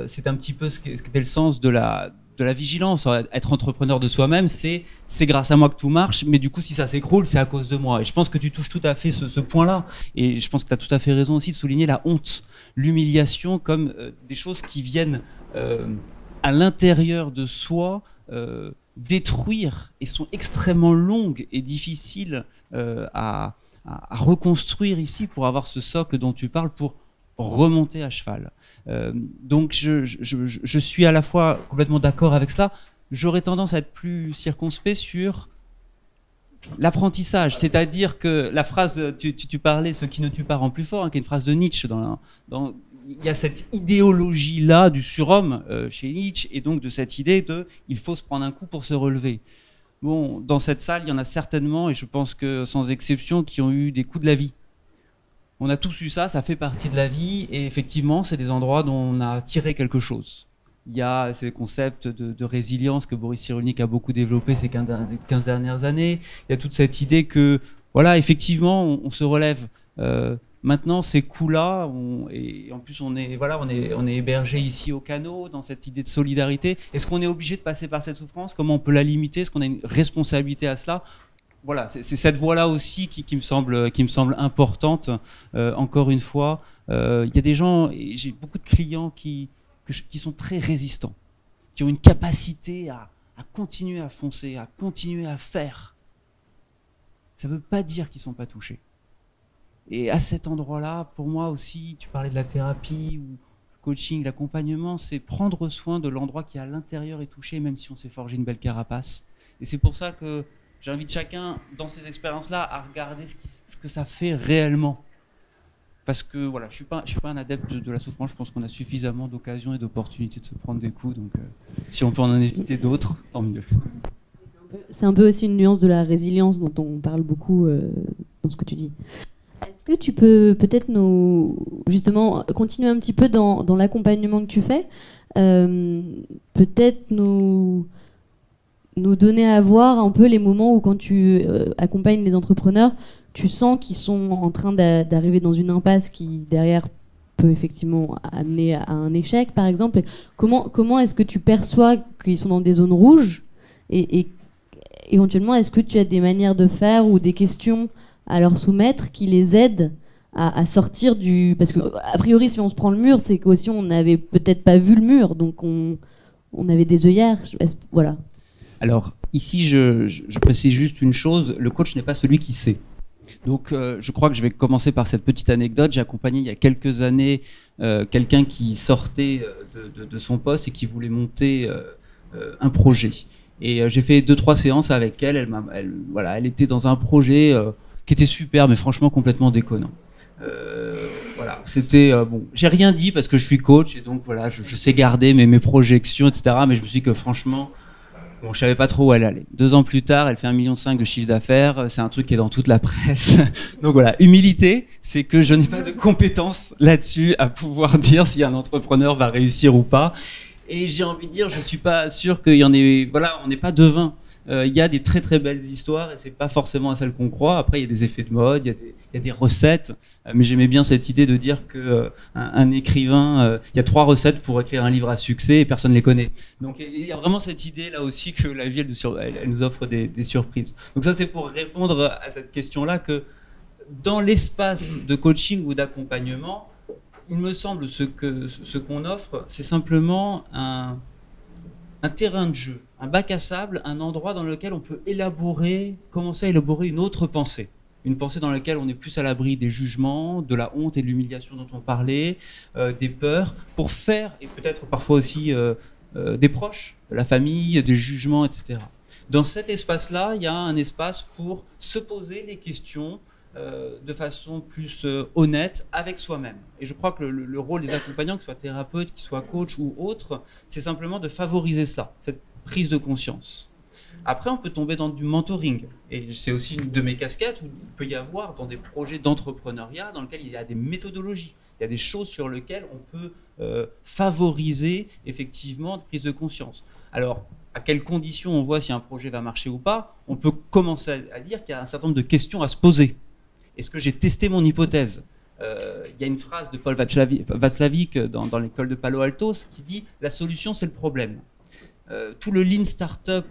c'est un petit peu ce qu'était le sens de la vigilance. Être entrepreneur de soi-même, c'est grâce à moi que tout marche, mais du coup, si ça s'écroule, c'est à cause de moi. Et je pense que tu touches tout à fait ce point-là. Et je pense que tu as tout à fait raison aussi de souligner la honte, l'humiliation comme des choses qui viennent à l'intérieur de soi détruire et sont extrêmement longues et difficiles à reconstruire ici pour avoir ce socle dont tu parles, pour remonter à cheval. Donc je suis à la fois complètement d'accord avec cela. J'aurais tendance à être plus circonspect sur l'apprentissage, c'est-à-dire que la phrase, tu parlais, ce qui ne tue pas rend plus fort, hein, qui est une phrase de Nietzsche. Il y a cette idéologie-là du surhomme chez Nietzsche, et donc de cette idée de il faut se prendre un coup pour se relever. Bon, dans cette salle, il y en a certainement, et je pense que sans exception, qui ont eu des coups de la vie. On a tous eu ça, ça fait partie de la vie, et effectivement, c'est des endroits dont on a tiré quelque chose. Il y a ces concepts de résilience que Boris Cyrulnik a beaucoup développé ces 15 dernières années. Il y a toute cette idée que, voilà, effectivement, on se relève. Maintenant, ces coups-là, et en plus, on est hébergé ici au Canot, dans cette idée de solidarité. Est-ce qu'on est obligé de passer par cette souffrance? Comment on peut la limiter? Est-ce qu'on a une responsabilité à cela? Voilà, c'est cette voie-là aussi qui me semble importante. Encore une fois, il y a des gens, et j'ai beaucoup de clients qui sont très résistants, qui ont une capacité à continuer à foncer, à continuer à faire. Ça ne veut pas dire qu'ils ne sont pas touchés. Et à cet endroit-là, pour moi aussi, tu parlais de la thérapie ou le coaching, l'accompagnement, c'est prendre soin de l'endroit qui à l'intérieur est touché, même si on s'est forgé une belle carapace. Et c'est pour ça que j'invite chacun, dans ces expériences-là, à regarder ce que ça fait réellement. Parce que voilà, je suis pas un adepte de la souffrance. Je pense qu'on a suffisamment d'occasions et d'opportunités de se prendre des coups. Donc, si on peut en éviter d'autres, tant mieux. C'est un peu aussi une nuance de la résilience dont on parle beaucoup dans ce que tu dis. Est-ce que tu peux peut-être justement continuer un petit peu dans l'accompagnement que tu fais, peut-être nous donner à voir un peu les moments où quand tu accompagnes les entrepreneurs, tu sens qu'ils sont en train d'arriver dans une impasse qui, derrière, peut effectivement amener à un échec, par exemple. Et comment est-ce que tu perçois qu'ils sont dans des zones rouges et éventuellement, est-ce que tu as des manières de faire ou des questions à leur soumettre qui les aident à sortir du... Parce qu'a priori, si on se prend le mur, c'est qu'aussi on n'avait peut-être pas vu le mur, donc on avait des œillères. Voilà. Alors, ici, je précise juste une chose, le coach n'est pas celui qui sait. Donc, je crois que je vais commencer par cette petite anecdote. J'ai accompagné il y a quelques années quelqu'un qui sortait de son poste et qui voulait monter un projet. Et j'ai fait 2-3 séances avec elle. Elle était dans un projet qui était super, mais franchement complètement déconnant. Voilà, c'était bon. J'ai rien dit parce que je suis coach et donc voilà, je sais garder mes projections, etc. Mais je me suis dit que franchement, bon, je savais pas trop où elle allait. 2 ans plus tard, elle fait 1,5 million de chiffre d'affaires. C'est un truc qui est dans toute la presse. Donc voilà, humilité, c'est que je n'ai pas de compétences là-dessus à pouvoir dire si un entrepreneur va réussir ou pas. Et j'ai envie de dire, je suis pas sûr qu'il y en ait. Voilà, on n'est pas devin. Il y a des très très belles histoires et c'est pas forcément celles qu'on croit. Après, il y a des effets de mode, il y a des recettes. Mais j'aimais bien cette idée de dire que un écrivain, il y a 3 recettes pour écrire un livre à succès et personne les connaît. Donc il y a vraiment cette idée là aussi que la vie elle nous offre des surprises. Donc ça c'est pour répondre à cette question-là que dans l'espace de coaching ou d'accompagnement, il me semble ce qu'on offre, c'est simplement un terrain de jeu, un bac à sable, un endroit dans lequel on peut commencer à élaborer une autre pensée. Une pensée dans laquelle on est plus à l'abri des jugements, de la honte et de l'humiliation dont on parlait, des peurs, pour faire, et peut-être parfois aussi des proches, de la famille, des jugements, etc. Dans cet espace-là, il y a un espace pour se poser les questions de façon plus honnête avec soi-même. Et je crois que le rôle des accompagnants, que ce soit thérapeute, qu'ils soient coach ou autre, c'est simplement de favoriser cela, cette prise de conscience. Après, on peut tomber dans du mentoring. Et c'est aussi une de mes casquettes où il peut y avoir dans des projets d'entrepreneuriat dans lesquels il y a des méthodologies. Il y a des choses sur lesquelles on peut favoriser effectivement une prise de conscience. Alors, à quelles conditions on voit si un projet va marcher ou pas, on peut commencer à dire qu'il y a un certain nombre de questions à se poser. Est-ce que j'ai testé mon hypothèse ? Il y a une phrase de Paul Václavic dans l'école de Palo Alto qui dit « La solution, c'est le problème ». Tout le Lean Startup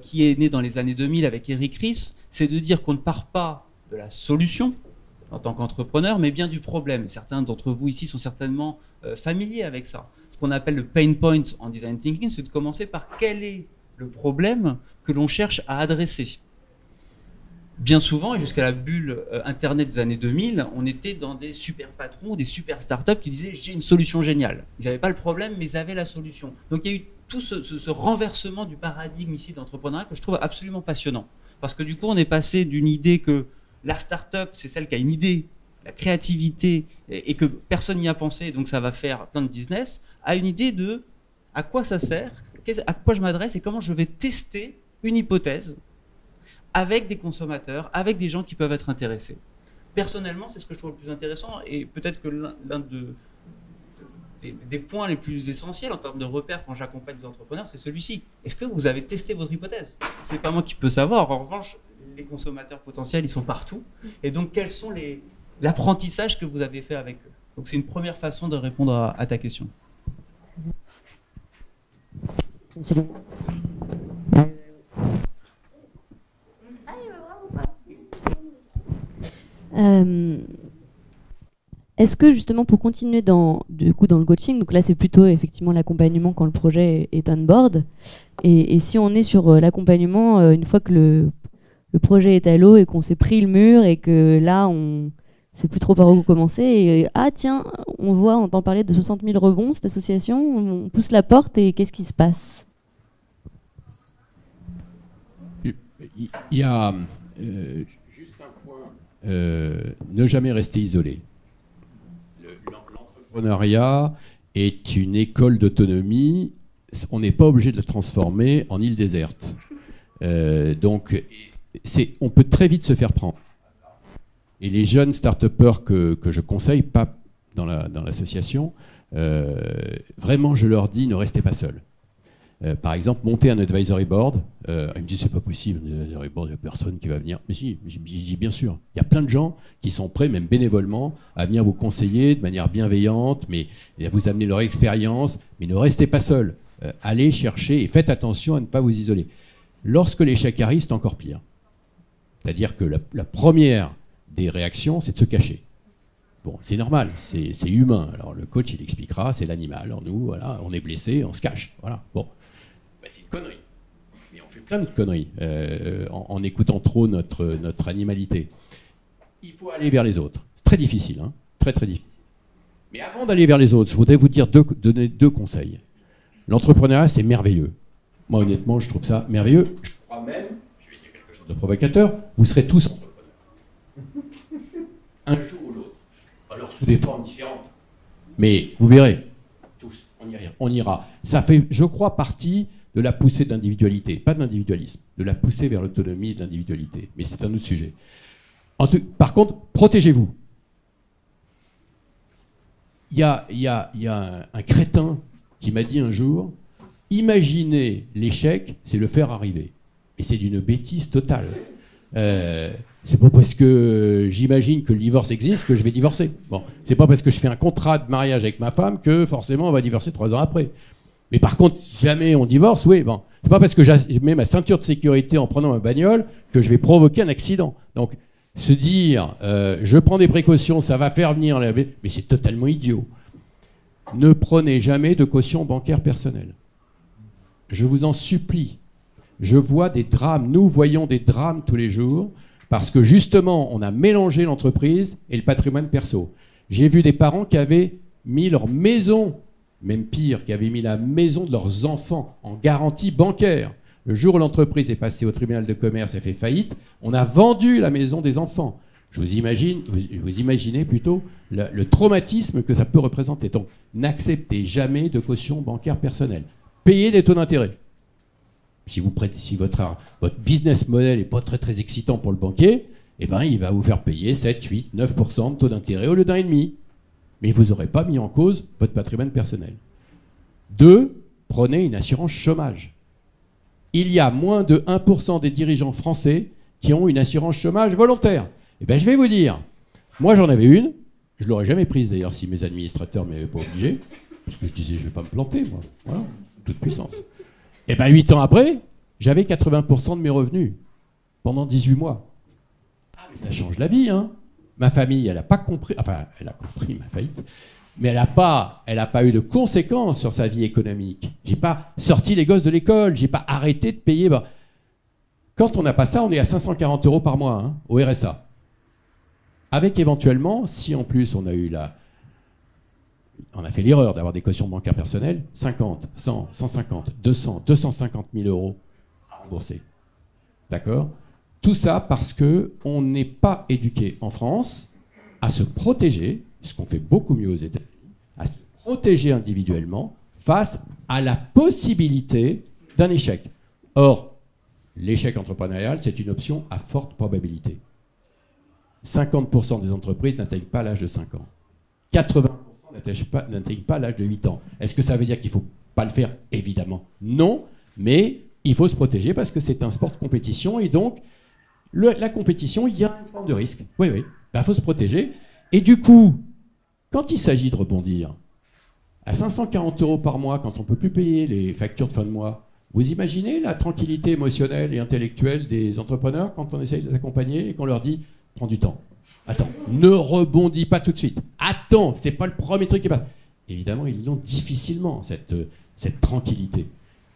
qui est né dans les années 2000 avec Eric Ries, c'est de dire qu'on ne part pas de la solution en tant qu'entrepreneur, mais bien du problème. Certains d'entre vous ici sont certainement familiers avec ça. Ce qu'on appelle le pain point en design thinking, c'est de commencer par quel est le problème que l'on cherche à adresser. Bien souvent, et jusqu'à la bulle Internet des années 2000, on était dans des super patrons, des super startups qui disaient « j'ai une solution géniale ». Ils n'avaient pas le problème, mais ils avaient la solution. Donc il y a eu tout ce renversement du paradigme ici d'entrepreneuriat que je trouve absolument passionnant. Parce que du coup, on est passé d'une idée que la startup, c'est celle qui a une idée, la créativité, et que personne n'y a pensé, donc ça va faire plein de business, à une idée de à quoi ça sert, à quoi je m'adresse et comment je vais tester une hypothèse avec des consommateurs, avec des gens qui peuvent être intéressés. Personnellement, c'est ce que je trouve le plus intéressant, et peut-être que l'un des points les plus essentiels en termes de repères quand j'accompagne des entrepreneurs, c'est celui-ci. Est-ce que vous avez testé votre hypothèse? C'est pas moi qui peux savoir. En revanche, les consommateurs potentiels, ils sont partout. Et donc, quels sont l'apprentissage que vous avez fait avec eux? Donc, c'est une première façon de répondre à ta question. C'est bon. Est-ce que justement pour continuer dans le coaching, donc là c'est plutôt effectivement l'accompagnement quand le projet est on board, et si on est sur l'accompagnement une fois que le projet est à l'eau et qu'on s'est pris le mur et que là on sait plus trop par où commencer, et ah tiens, on entend parler de 60 000 rebonds, cette association, on pousse la porte et qu'est-ce qui se passe? Il y a juste un point, ne jamais rester isolé. L'entrepreneuriat est une école d'autonomie, on n'est pas obligé de la transformer en île déserte. Donc, on peut très vite se faire prendre. Et les jeunes start-upers que je conseille, pas dans l'association, vraiment je leur dis ne restez pas seuls. Par exemple, monter un advisory board, ils me disent c'est pas possible, un advisory board, il n'y a personne qui va venir. Mais si, je dis bien sûr, il y a plein de gens qui sont prêts, même bénévolement, à venir vous conseiller de manière bienveillante, mais à vous amener leur expérience, mais ne restez pas seuls. Allez chercher et faites attention à ne pas vous isoler. Lorsque l'échec arrive, c'est encore pire. C'est-à-dire que la première des réactions, c'est de se cacher. Bon, c'est normal, c'est humain. Alors le coach, il expliquera, c'est l'animal. Alors nous, voilà, on est blessé, on se cache. Voilà. Bon. Ben, c'est une connerie. Mais on fait plein de conneries en écoutant trop notre animalité. Il faut aller vers les autres. C'est très difficile, hein, très très difficile. Mais avant d'aller vers les autres, je voudrais vous donner deux conseils. L'entrepreneuriat, c'est merveilleux. Moi, honnêtement, je trouve ça merveilleux. Je crois même, je vais dire quelque chose de provocateur, vous serez tous entrepreneurs. Un jour ou l'autre. Alors sous des formes différentes. Mais vous verrez, tous, on ira. Ça fait, je crois, partie de la poussée de l'individualité, pas de l'individualisme, de la poussée vers l'autonomie et de l'individualité. Mais c'est un autre sujet. Par contre, protégez-vous. Il y a un crétin qui m'a dit un jour, imaginer l'échec, c'est le faire arriver. Et c'est d'une bêtise totale. C'est pas parce que j'imagine que le divorce existe que je vais divorcer. Bon, c'est pas parce que je fais un contrat de mariage avec ma femme que forcément on va divorcer 3 ans après. Mais par contre, si jamais on divorce, oui, bon, c'est pas parce que je mets ma ceinture de sécurité en prenant ma bagnole que je vais provoquer un accident. Donc, se dire, je prends des précautions, ça va faire venir la... Mais c'est totalement idiot. Ne prenez jamais de caution bancaire personnelle. Je vous en supplie. Je vois des drames, nous voyons des drames tous les jours, parce que justement, on a mélangé l'entreprise et le patrimoine perso. J'ai vu des parents qui avaient mis leur maison, même pire, qui avaient mis la maison de leurs enfants en garantie bancaire. Le jour où l'entreprise est passée au tribunal de commerce et fait faillite, on a vendu la maison des enfants. Vous imaginez plutôt le traumatisme que ça peut représenter. Donc, n'acceptez jamais de caution bancaire personnelle. Payez des taux d'intérêt. Si votre business model n'est pas très très excitant pour le banquier, eh ben, il va vous faire payer 7, 8, 9% de taux d'intérêt au lieu d'1,5%. Mais vous n'aurez pas mis en cause votre patrimoine personnel. 2, prenez une assurance chômage. Il y a moins de 1% des dirigeants français qui ont une assurance chômage volontaire. Eh bien, je vais vous dire, moi j'en avais une, je ne l'aurais jamais prise d'ailleurs si mes administrateurs ne m'avaient pas obligé, parce que je disais je ne vais pas me planter, moi, voilà, toute puissance. Et bien 8 ans après, j'avais 80% de mes revenus, pendant 18 mois. Ah mais ça change la vie, hein. Ma famille, elle n'a pas compris, enfin elle a compris ma faillite, mais elle n'a pas eu de conséquences sur sa vie économique. J'ai pas sorti les gosses de l'école, j'ai pas arrêté de payer. Bah, quand on n'a pas ça, on est à 540 € par mois hein, au RSA. Avec éventuellement, si en plus on a fait l'erreur d'avoir des cautions bancaires personnelles, 50, 100, 150, 200, 250 000 € à rembourser. D'accord? Tout ça parce qu'on n'est pas éduqué en France à se protéger, ce qu'on fait beaucoup mieux aux États-Unis, à se protéger individuellement face à la possibilité d'un échec. Or, l'échec entrepreneurial, c'est une option à forte probabilité. 50% des entreprises n'atteignent pas l'âge de 5 ans. 80% n'atteignent pas l'âge de 8 ans. Est-ce que ça veut dire qu'il ne faut pas le faire? Évidemment, non, mais il faut se protéger parce que c'est un sport de compétition et donc la compétition, il y a une forme de risque. Oui, oui, il faut se protéger. Et du coup, quand il s'agit de rebondir, à 540 € par mois, quand on ne peut plus payer les factures de fin de mois, vous imaginez la tranquillité émotionnelle et intellectuelle des entrepreneurs quand on essaye de les accompagner et qu'on leur dit « prends du temps, attends, ne rebondis pas tout de suite, attends, c'est pas le premier truc qui passe ». Évidemment, ils l'ont difficilement, cette tranquillité.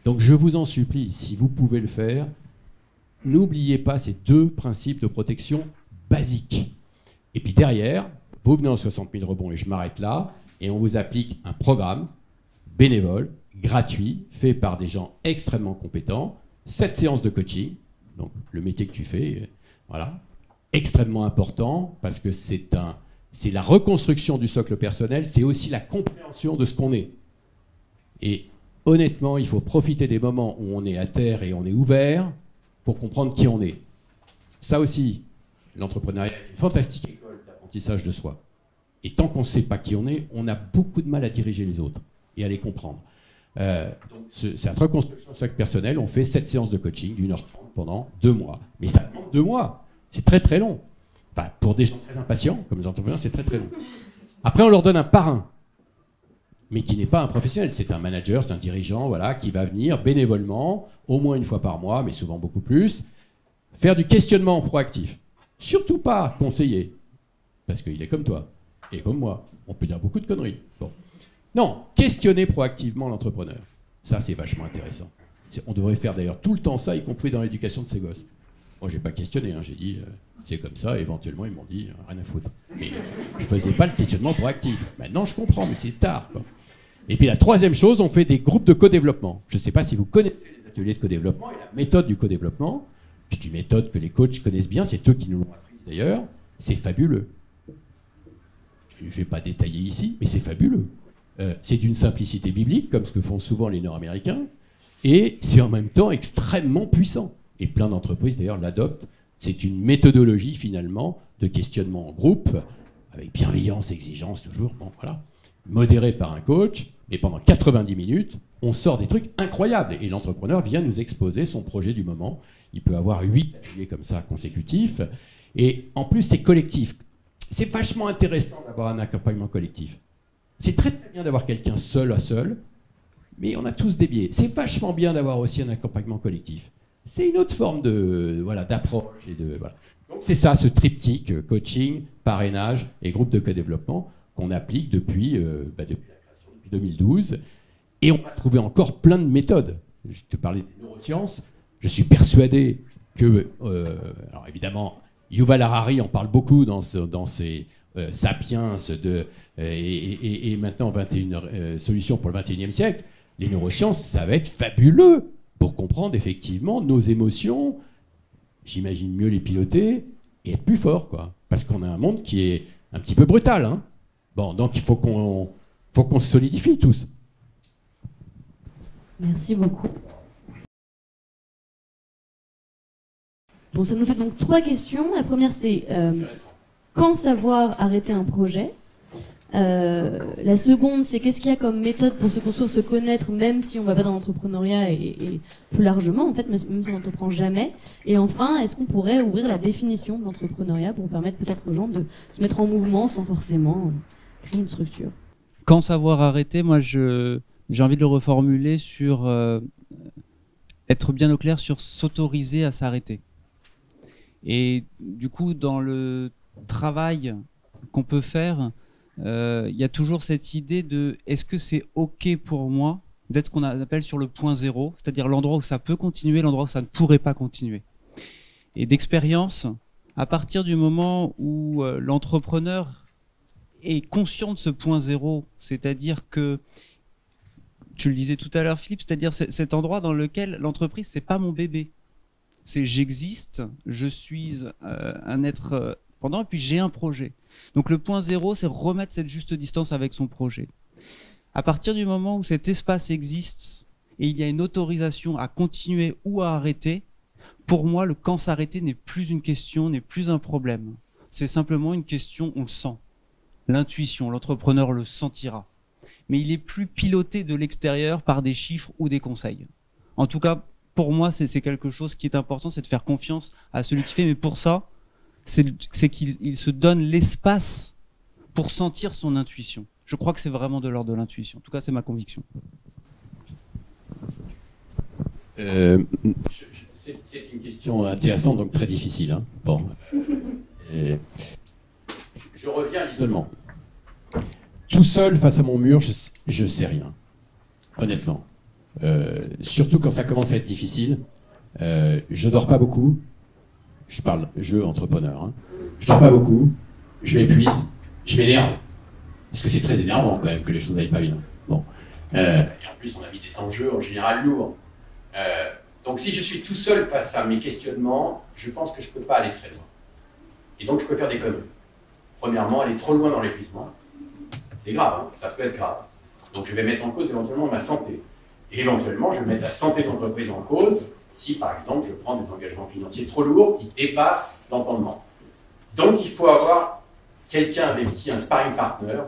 Donc je vous en supplie, si vous pouvez le faire, n'oubliez pas ces deux principes de protection basiques. Et puis derrière, vous venez en 60 000 rebonds et je m'arrête là, et on vous applique un programme bénévole, gratuit, fait par des gens extrêmement compétents, 7 séances de coaching, donc le métier que tu fais, voilà, extrêmement important, parce que c'est la reconstruction du socle personnel, c'est aussi la compréhension de ce qu'on est. Et honnêtement, il faut profiter des moments où on est à terre et on est ouvert pour comprendre qui on est. Ça aussi, l'entrepreneuriat est une fantastique école d'apprentissage de soi. Et tant qu'on ne sait pas qui on est, on a beaucoup de mal à diriger les autres et à les comprendre. Donc cette reconstruction de socle personnel, on fait 7 séances de coaching d'1h30 pendant 2 mois. Mais ça demande 2 mois. C'est très très long. Enfin, pour des gens très impatients, comme les entrepreneurs, c'est très très long. Après, on leur donne un parrain, mais qui n'est pas un professionnel. C'est un manager, c'est un dirigeant, voilà, qui va venir bénévolement, au moins une fois par mois, mais souvent beaucoup plus, faire du questionnement proactif. Surtout pas conseiller, parce qu'il est comme toi et comme moi. On peut dire beaucoup de conneries. Bon. Non, questionner proactivement l'entrepreneur. Ça, c'est vachement intéressant. On devrait faire d'ailleurs tout le temps ça, y compris dans l'éducation de ses gosses. Moi, j'ai pas questionné, hein, j'ai dit, c'est comme ça, éventuellement, ils m'ont dit, rien à foutre. Mais je faisais pas le questionnement proactif. Maintenant, je comprends, mais c'est tard, quoi. Et puis la troisième chose, on fait des groupes de co-développement. Je ne sais pas si vous connaissez les ateliers de co-développement et la méthode du co-développement. C'est une méthode que les coachs connaissent bien, c'est eux qui nous l'ont apprise d'ailleurs. C'est fabuleux. Je ne vais pas détailler ici, mais c'est fabuleux. C'est d'une simplicité biblique, comme ce que font souvent les Nord-Américains, et c'est en même temps extrêmement puissant. Et plein d'entreprises d'ailleurs l'adoptent. C'est une méthodologie finalement de questionnement en groupe, avec bienveillance, exigence toujours, bon voilà, modéré par un coach, et pendant 90 minutes, on sort des trucs incroyables. Et l'entrepreneur vient nous exposer son projet du moment. Il peut avoir 8 ateliers comme ça consécutifs, et en plus c'est collectif. C'est vachement intéressant d'avoir un accompagnement collectif. C'est très très bien d'avoir quelqu'un seul à seul, mais on a tous des biais. C'est vachement bien d'avoir aussi un accompagnement collectif. C'est une autre forme de voilà, d'approche. Voilà. Donc c'est ça, ce triptyque, coaching, parrainage et groupe de co-développement qu'on applique depuis la création, depuis 2012. Et on va trouver encore plein de méthodes. Je te parlais des neurosciences. Je suis persuadé que, alors évidemment, Yuval Harari en parle beaucoup dans ses Sapiens et maintenant 21 solutions pour le 21e siècle. Les neurosciences, ça va être fabuleux pour comprendre effectivement nos émotions, j'imagine mieux les piloter et être plus fort, quoi. Parce qu'on a un monde qui est un petit peu brutal, hein. Bon, donc il faut qu'on se solidifie tous. Merci beaucoup. Bon, ça nous fait donc 3 questions. La première, c'est quand savoir arrêter un projet. La seconde, c'est qu'est-ce qu'il y a comme méthode pour se construire, se connaître, même si on ne va pas dans l'entrepreneuriat et plus largement, en fait, même si on n'entreprend jamais. Et enfin, est-ce qu'on pourrait ouvrir la définition de l'entrepreneuriat pour permettre peut-être aux gens de se mettre en mouvement sans forcément créer une structure? Quand savoir arrêter, moi j'ai envie de le reformuler sur être bien au clair sur s'autoriser à s'arrêter. Et du coup, dans le travail qu'on peut faire, il y a toujours cette idée de est-ce que c'est OK pour moi d'être ce qu'on appelle sur le point zéro, c'est-à-dire l'endroit où ça peut continuer, l'endroit où ça ne pourrait pas continuer. Et d'expérience, à partir du moment où l'entrepreneur est conscient de ce point zéro, c'est-à-dire que, tu le disais tout à l'heure Philippe, c'est-à-dire cet endroit dans lequel l'entreprise, c'est pas mon bébé. C'est j'existe, je suis un être pendant, et puis j'ai un projet. Donc le point zéro, c'est remettre cette juste distance avec son projet. À partir du moment où cet espace existe et il y a une autorisation à continuer ou à arrêter, pour moi, le quand s'arrêter n'est plus une question, n'est plus un problème. C'est simplement une question, on le sent. L'intuition, l'entrepreneur le sentira. Mais il est plus piloté de l'extérieur par des chiffres ou des conseils. En tout cas, pour moi, c'est quelque chose qui est important, c'est de faire confiance à celui qui fait. Mais pour ça, c'est qu'il se donne l'espace pour sentir son intuition. Je crois que c'est vraiment de l'ordre de l'intuition. En tout cas, c'est ma conviction. C'est une question intéressante, donc très difficile. Hein. Bon. Je reviens à l'isolement. Tout seul face à mon mur, je sais rien. Honnêtement. Surtout quand ça commence à être difficile. Je dors pas beaucoup. Je parle jeu entrepreneur. Hein. Je dors pas beaucoup. Je m'épuise. Je m'énerve. Parce que c'est très énervant quand même que les choses n'aillent pas bien. Bon. Et en plus, on a mis des enjeux en général lourds. Donc si je suis tout seul face à mes questionnements, je pense que je ne peux pas aller très loin. Et donc je peux faire des conneries. Premièrement, aller trop loin dans l'épuisement. C'est grave, hein, ça peut être grave. Donc je vais mettre en cause éventuellement ma santé. Et éventuellement, je vais mettre la santé de l'entreprise en cause si, par exemple, je prends des engagements financiers trop lourds qui dépassent l'entendement. Donc il faut avoir quelqu'un avec qui, un sparring partner,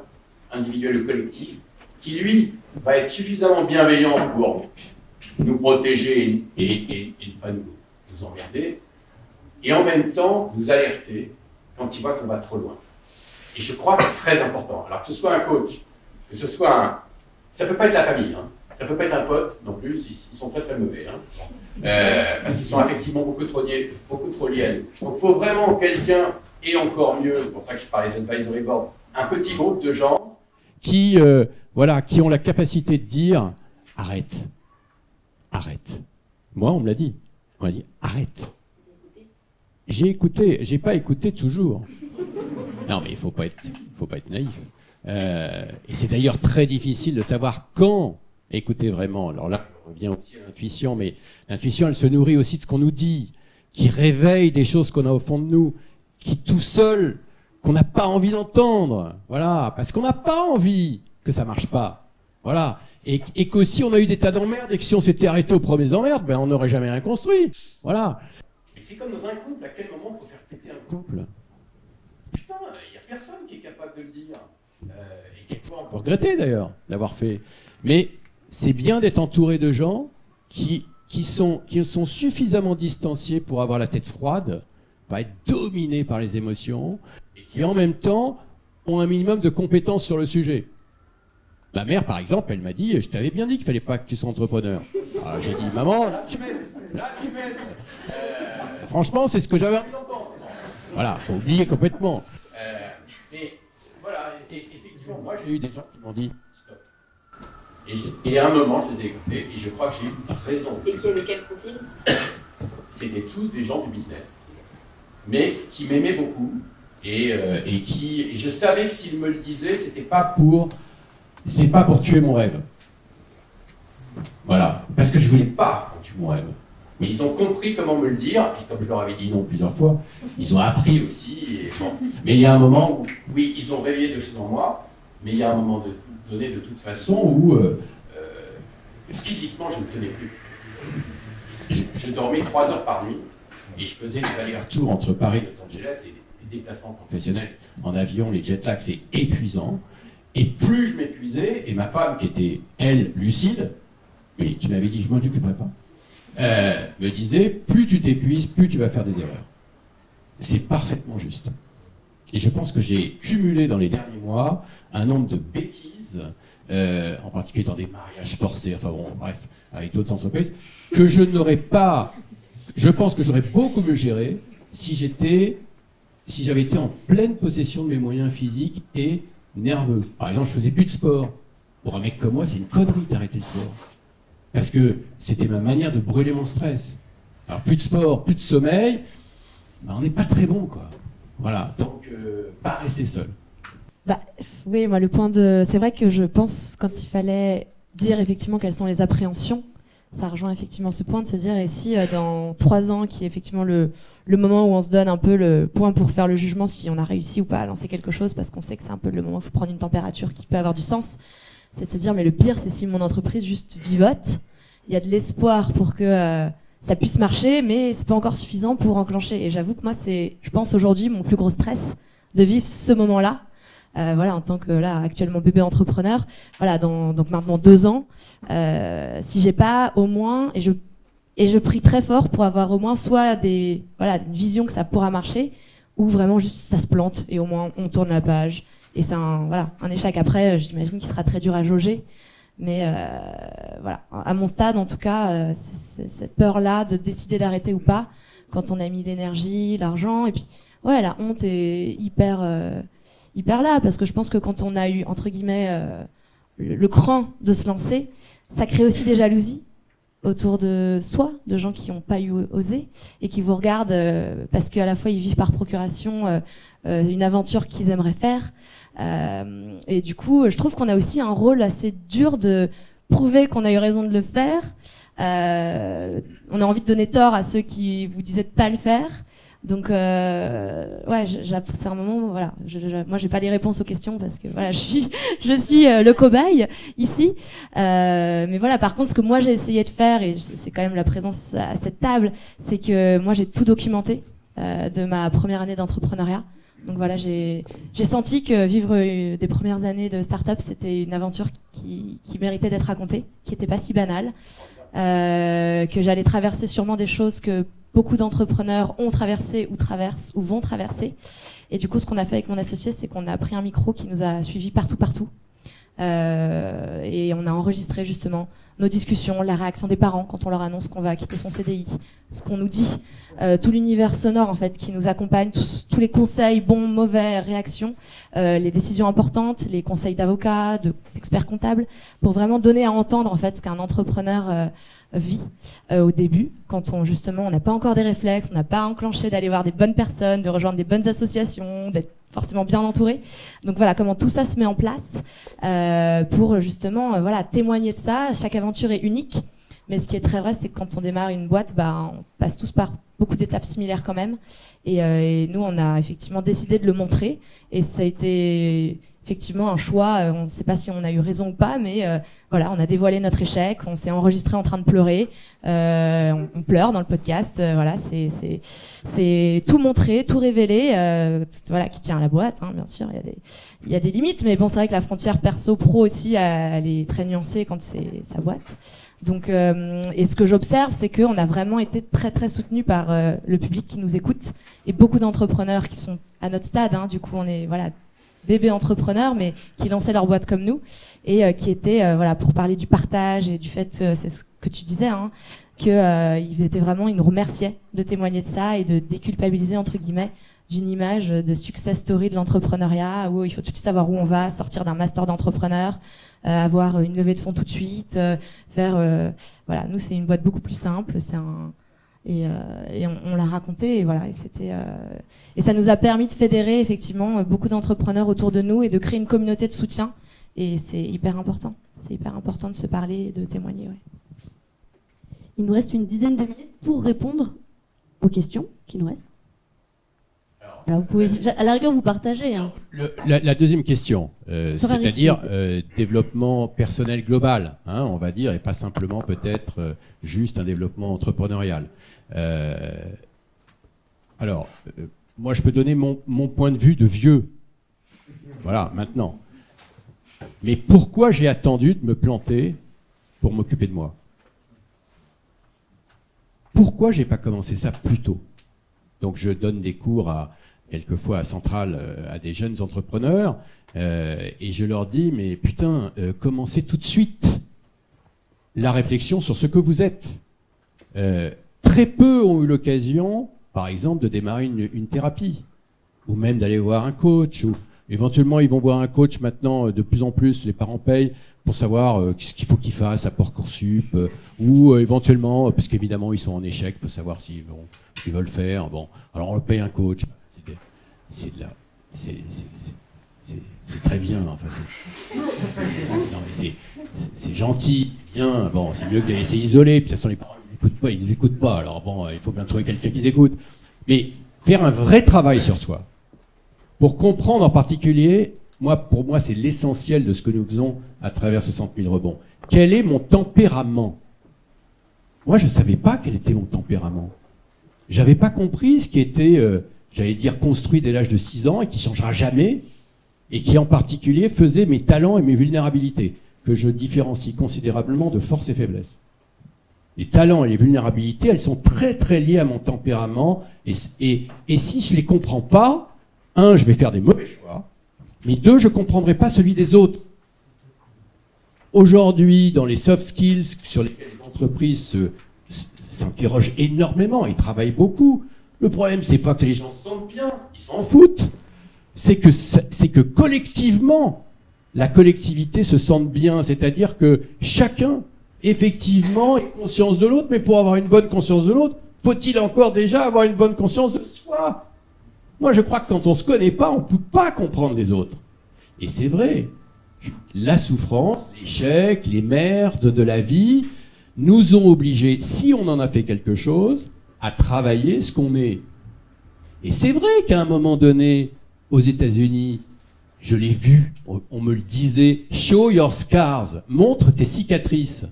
individuel ou collectif, qui lui va être suffisamment bienveillant pour nous protéger et ne pas nous emmerder, et en même temps nous alerter quand il voit qu'on va trop loin. Et je crois que c'est très important. Alors que ce soit un coach, que ce soit un... Ça ne peut pas être la famille, hein. Ça ne peut pas être un pote non plus, ils sont très très mauvais. Hein. Parce qu'ils sont effectivement beaucoup trop liés à nous. Donc il faut vraiment quelqu'un, et encore mieux, c'est pour ça que je parlais d'advisory board, un petit groupe de gens qui, qui ont la capacité de dire « arrête, arrête ». Moi, on me l'a dit. On m'a dit « arrête ». J'ai écouté, j'ai pas écouté toujours. Non, mais il faut pas être naïf. Et c'est d'ailleurs très difficile de savoir quand écouter vraiment. Alors là, on revient aussi à l'intuition, mais l'intuition, elle se nourrit aussi de ce qu'on nous dit, qui réveille des choses qu'on a au fond de nous, qui tout seul, qu'on n'a pas envie d'entendre. Voilà, parce qu'on n'a pas envie que ça marche pas. Voilà. Et qu'aussi on a eu des tas d'emmerdes, et que si on s'était arrêté aux premiers emmerdes, ben on n'aurait jamais rien construit. Voilà. Et c'est comme dans un couple, à quel moment il faut faire péter un couple? Putain, il n'y a personne qui est capable de le dire. Et quelquefois on peut regretter d'ailleurs d'avoir fait. Mais c'est bien d'être entouré de gens qui sont suffisamment distanciés pour avoir la tête froide, pas être dominés par les émotions, et qui en même temps ont un minimum de compétences sur le sujet. Ma mère, par exemple, elle m'a dit « Je t'avais bien dit qu'il ne fallait pas que tu sois entrepreneur. » Alors j'ai dit « Maman, là tu m'aides, là tu m'aides. » Franchement, c'est ce que j'avais envie d'entendre. Voilà, il faut oublier complètement. Mais voilà, et effectivement, moi j'ai eu des gens qui m'ont dit « Stop. » Et à un moment, je les ai écoutés et je crois que j'ai eu raison. Et qui aimaient quel profil? C'était tous des gens du business, mais qui m'aimaient beaucoup et je savais que s'ils me le disaient, c'est pas pour tuer mon rêve. Voilà, parce que je voulais pas tuer mon rêve. Mais ils ont compris comment me le dire, et comme je leur avais dit non plusieurs fois, ils ont appris aussi. Et bon. Mais il y a un moment où, oui, ils ont réveillé des choses en moi, mais il y a un moment donné de toute façon où physiquement je ne tenais plus. Je dormais 3 heures par nuit et je faisais des allers-retours entre Paris et Los Angeles et des déplacements professionnels en avion, les jet lags, c'est épuisant. Et plus je m'épuisais, et ma femme qui était, elle, lucide, mais qui m'avait dit je m'en occuperai pas, me disait plus tu t'épuises, plus tu vas faire des erreurs. C'est parfaitement juste. Et je pense que j'ai cumulé dans les derniers mois un nombre de bêtises, en particulier dans des mariages forcés, enfin bon, bref, avec d'autres entreprises, que je n'aurais pas, je pense que j'aurais beaucoup mieux géré si j'avais été en pleine possession de mes moyens physiques et nerveux. Par exemple, je faisais plus de sport. Pour un mec comme moi, c'est une connerie d'arrêter le sport. Parce que c'était ma manière de brûler mon stress. Alors plus de sport, plus de sommeil, ben, on n'est pas très bon, quoi. Voilà, donc pas rester seul. Bah, oui, moi, c'est vrai que je pense, quand il fallait dire effectivement quelles sont les appréhensions, ça rejoint effectivement ce point de se dire, et si dans 3 ans, qui est effectivement le moment où on se donne un peu le point pour faire le jugement si on a réussi ou pas à lancer quelque chose, parce qu'on sait que c'est un peu le moment où il faut prendre une température qui peut avoir du sens, c'est de se dire, mais le pire, c'est si mon entreprise juste vivote, il y a de l'espoir pour que ça puisse marcher, mais c'est pas encore suffisant pour enclencher. Et j'avoue que moi, c'est, je pense aujourd'hui, mon plus gros stress de vivre ce moment-là. Voilà, en tant que là actuellement bébé entrepreneur, voilà, donc maintenant 2 ans, si j'ai pas au moins, et je prie très fort pour avoir au moins soit une vision que ça pourra marcher, ou vraiment juste ça se plante et au moins on tourne la page. Et c'est un échec après, j'imagine qu'il sera très dur à jauger. Mais voilà, à mon stade en tout cas, c'est cette peur-là de décider d'arrêter ou pas, quand on a mis l'énergie, l'argent, et puis ouais, la honte est hyper là, parce que je pense que quand on a eu, entre guillemets, le cran de se lancer, ça crée aussi des jalousies autour de soi, de gens qui n'ont pas osé, et qui vous regardent parce qu'à la fois ils vivent par procuration une aventure qu'ils aimeraient faire. Et du coup, je trouve qu'on a aussi un rôle assez dur de prouver qu'on a eu raison de le faire. On a envie de donner tort à ceux qui vous disaient de pas le faire. Donc, ouais, c'est un moment où, voilà, moi, j'ai pas les réponses aux questions parce que voilà, je suis le cobaye ici. Mais voilà, par contre, ce que moi j'ai essayé de faire, et c'est quand même la présence à cette table, c'est que moi j'ai tout documenté de ma première année d'entrepreneuriat. Donc voilà, j'ai senti que vivre des premières années de start-up, c'était une aventure qui méritait d'être racontée, qui était pas si banale, que j'allais traverser sûrement des choses que beaucoup d'entrepreneurs ont traversé ou traversent ou vont traverser. Et du coup, ce qu'on a fait avec mon associé, c'est qu'on a pris un micro qui nous a suivis partout. Et on a enregistré justement nos discussions, la réaction des parents quand on leur annonce qu'on va quitter son CDI, ce qu'on nous dit, tout l'univers sonore en fait qui nous accompagne, tous les conseils, bons, mauvais, réactions, les décisions importantes, les conseils d'avocats, d'experts comptables, pour vraiment donner à entendre en fait ce qu'un entrepreneur vit au début, quand on n'a pas encore des réflexes, on n'a pas enclenché d'aller voir des bonnes personnes, de rejoindre des bonnes associations, d'être forcément bien entouré. Donc voilà, comment tout ça se met en place pour justement voilà, témoigner de ça. Chaque aventure est unique, mais ce qui est très vrai, c'est que quand on démarre une boîte, on passe tous par beaucoup d'étapes similaires quand même. Et nous, on a effectivement décidé de le montrer, et ça a été effectivement un choix. On ne sait pas si on a eu raison ou pas, mais voilà, on a dévoilé notre échec, on s'est enregistré en train de pleurer, on pleure dans le podcast. Voilà, c'est tout montrer, tout révéler. Voilà, qui tient à la boîte, hein, bien sûr. Il y a des limites, mais bon, c'est vrai que la frontière perso-pro aussi, elle est très nuancée quand c'est sa boîte. Donc, et ce que j'observe, c'est qu'on a vraiment été très très soutenus par le public qui nous écoute, et beaucoup d'entrepreneurs qui sont à notre stade. Hein, du coup, on est voilà, bébés entrepreneurs, mais qui lançaient leur boîte comme nous, et qui étaient voilà, pour parler du partage et du fait, c'est ce que tu disais, hein, qu'ils étaient vraiment, ils nous remerciaient de témoigner de ça et de déculpabiliser entre guillemets d'une image de success story de l'entrepreneuriat où il faut tout de suite savoir où on va, sortir d'un master d'entrepreneur, avoir une levée de fonds tout de suite, faire voilà, nous c'est une boîte beaucoup plus simple, et on l'a raconté, et voilà, et c'était et ça nous a permis de fédérer effectivement beaucoup d'entrepreneurs autour de nous et de créer une communauté de soutien, et c'est hyper important de se parler et de témoigner. Ouais. Il nous reste une dizaine de minutes pour répondre aux questions qui nous restent. Alors vous pouvez, à la rigueur, vous partagez. Hein. La deuxième question, c'est-à-dire développement personnel global, hein, on va dire, et pas simplement peut-être juste un développement entrepreneurial. Alors, moi je peux donner mon point de vue de vieux, voilà, maintenant. Mais pourquoi j'ai attendu de me planter pour m'occuper de moi? Pourquoi j'ai pas commencé ça plus tôt? Donc je donne des cours quelquefois à Centrale à des jeunes entrepreneurs, et je leur dis, mais putain, commencez tout de suite la réflexion sur ce que vous êtes. Très peu ont eu l'occasion, par exemple, de démarrer une thérapie, ou même d'aller voir un coach, Éventuellement, ils vont voir un coach maintenant, de plus en plus, les parents payent pour savoir ce qu'il faut qu'ils fassent à Parcoursup, ou éventuellement, parce qu'évidemment, ils sont en échec, pour savoir s'ils veulent faire. Bon, alors on le paye un coach. C'est très bien. Enfin, c'est gentil, c'est bien. Bon, c'est mieux que de laisser isoler. Puis de toute façon, les parents ils les écoutent pas. Alors bon, il faut bien trouver quelqu'un qui les écoute. Mais faire un vrai travail sur soi, pour comprendre en particulier, pour moi, c'est l'essentiel de ce que nous faisons à travers 60 000 rebonds. Quel est mon tempérament? Moi, je ne savais pas quel était mon tempérament. J'avais pas compris ce qui était, j'allais dire, construit dès l'âge de 6 ans et qui changera jamais, et qui en particulier faisait mes talents et mes vulnérabilités, que je différencie considérablement de force et faiblesse. Les talents et les vulnérabilités, elles sont très très liées à mon tempérament, et si je les comprends pas, un, je vais faire des mauvais choix, mais deux, je ne comprendrai pas celui des autres. Aujourd'hui, dans les soft skills sur lesquels les entreprises s'interrogent énormément, ils travaillent beaucoup, le problème, c'est pas que les gens se sentent bien, ils s'en foutent. C'est que collectivement, la collectivité se sente bien, c'est-à-dire que chacun, effectivement, ait conscience de l'autre, mais pour avoir une bonne conscience de l'autre, faut-il encore déjà avoir une bonne conscience de soi? Moi, je crois que quand on ne se connaît pas, on ne peut pas comprendre les autres. Et c'est vrai, la souffrance, l'échec, les merdes de la vie nous ont obligés, si on en a fait quelque chose, à travailler ce qu'on est. Et c'est vrai qu'à un moment donné, aux États-Unis, je l'ai vu, on me le disait, show your scars, montre tes cicatrices.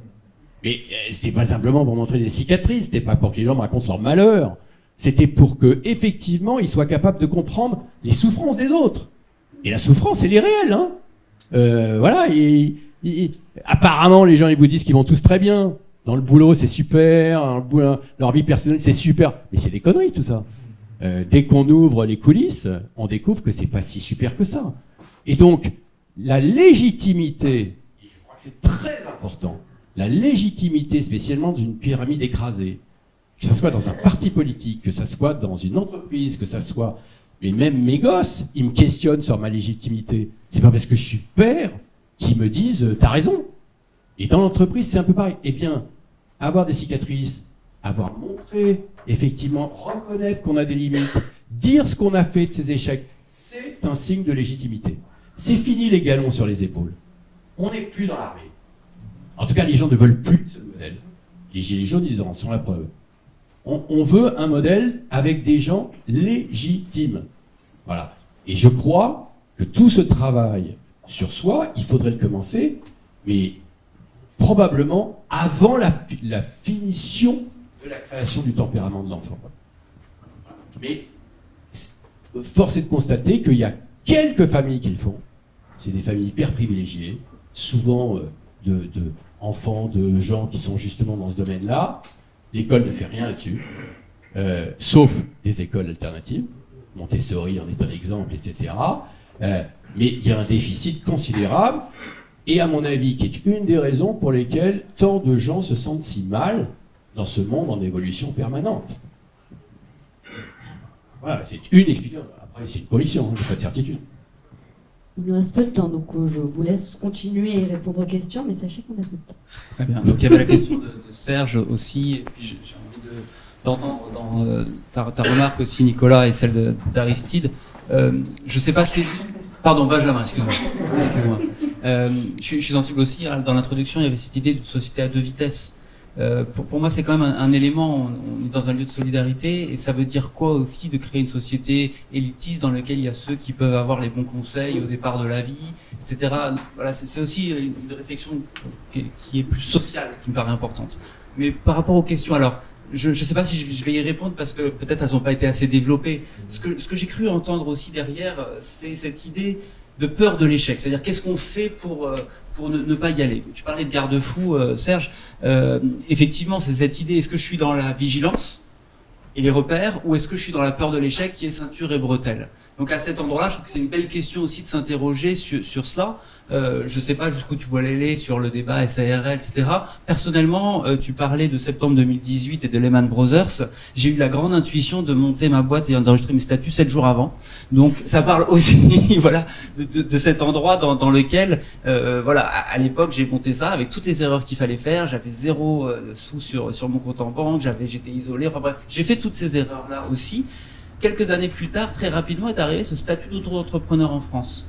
Mais c'était pas simplement pour montrer des cicatrices, c'était pas pour que les gens me racontent leur malheur. C'était pour que, effectivement, ils soient capables de comprendre les souffrances des autres. Et la souffrance, elle est réelle, hein. Voilà. Apparemment, les gens, ils vous disent qu'ils vont tous très bien. Dans le boulot, c'est super. Leur vie personnelle, c'est super. Mais c'est des conneries, tout ça. Dès qu'on ouvre les coulisses, on découvre que c'est pas si super que ça. Et donc, la légitimité, et je crois que c'est très important, la légitimité, spécialement d'une pyramide écrasée, que ce soit dans un parti politique, que ce soit dans une entreprise, que ce soit... Mais même mes gosses, ils me questionnent sur ma légitimité. C'est pas parce que je suis père qu'ils me disent « t'as raison ». Et dans l'entreprise, c'est un peu pareil. Eh bien, avoir des cicatrices, avoir montré, effectivement, reconnaître qu'on a des limites, dire ce qu'on a fait de ses échecs, c'est un signe de légitimité. C'est fini les galons sur les épaules. On n'est plus dans l'armée. En tout cas, les gens ne veulent plus de ce modèle. Les gilets jaunes, ils en sont la preuve. On veut un modèle avec des gens légitimes. Voilà. Et je crois que tout ce travail sur soi, il faudrait le commencer, mais probablement avant la finition de la création du tempérament de l'enfant. Mais force est de constater qu'il y a quelques familles qui le font. C'est des familles hyper privilégiées, souvent enfants de gens qui sont justement dans ce domaine-là. L'école ne fait rien là-dessus, sauf des écoles alternatives. Montessori en est un exemple, etc. Mais il y a un déficit considérable, et à mon avis, qui est une des raisons pour lesquelles tant de gens se sentent si mal dans ce monde en évolution permanente. Voilà, c'est une explication. Après, c'est une conviction, il n'y a pas de certitude. Il nous reste peu de temps, donc je vous laisse continuer et répondre aux questions, mais sachez qu'on a peu de temps. Très bien. Donc il y avait la question de Serge aussi, et puis j'ai envie d'entendre dans ta remarque aussi, Nicolas, et celle d'Aristide. Je ne sais pas si... Pardon, Benjamin, excuse-moi. Je suis sensible aussi, hein, dans l'introduction, il y avait cette idée d'une société à deux vitesses. Pour moi, c'est quand même un élément, on est dans un lieu de solidarité, et ça veut dire quoi aussi de créer une société élitiste dans laquelle il y a ceux qui peuvent avoir les bons conseils au départ de la vie, etc. Voilà, c'est aussi une réflexion qui est plus sociale, qui me paraît importante. Mais par rapport aux questions, alors, je ne sais pas si je vais y répondre parce que peut-être elles n'ont pas été assez développées. Ce que j'ai cru entendre aussi derrière, c'est cette idée de peur de l'échec. C'est-à-dire qu'est-ce qu'on fait pour ne pas y aller. Tu parlais de garde-fou, Serge. Effectivement, c'est cette idée, est-ce que je suis dans la vigilance? et les repères, ou est-ce que je suis dans la peur de l'échec qui est ceinture et bretelles? Donc à cet endroit-là, je trouve que c'est une belle question aussi de s'interroger sur cela. Je sais pas jusqu'où tu vois aller sur le débat SARL, etc. Personnellement, tu parlais de septembre 2018 et de Lehman Brothers. J'ai eu la grande intuition de monter ma boîte et d'enregistrer mes statuts 7 jours avant. Donc ça parle aussi, voilà, de cet endroit dans lequel, voilà, à l'époque j'ai monté ça avec toutes les erreurs qu'il fallait faire. J'avais 0 sous sur mon compte en banque, j'étais isolé. Enfin bref, j'ai fait toutes ces erreurs-là aussi. Quelques années plus tard, très rapidement, est arrivé ce statut d'auto-entrepreneur en France.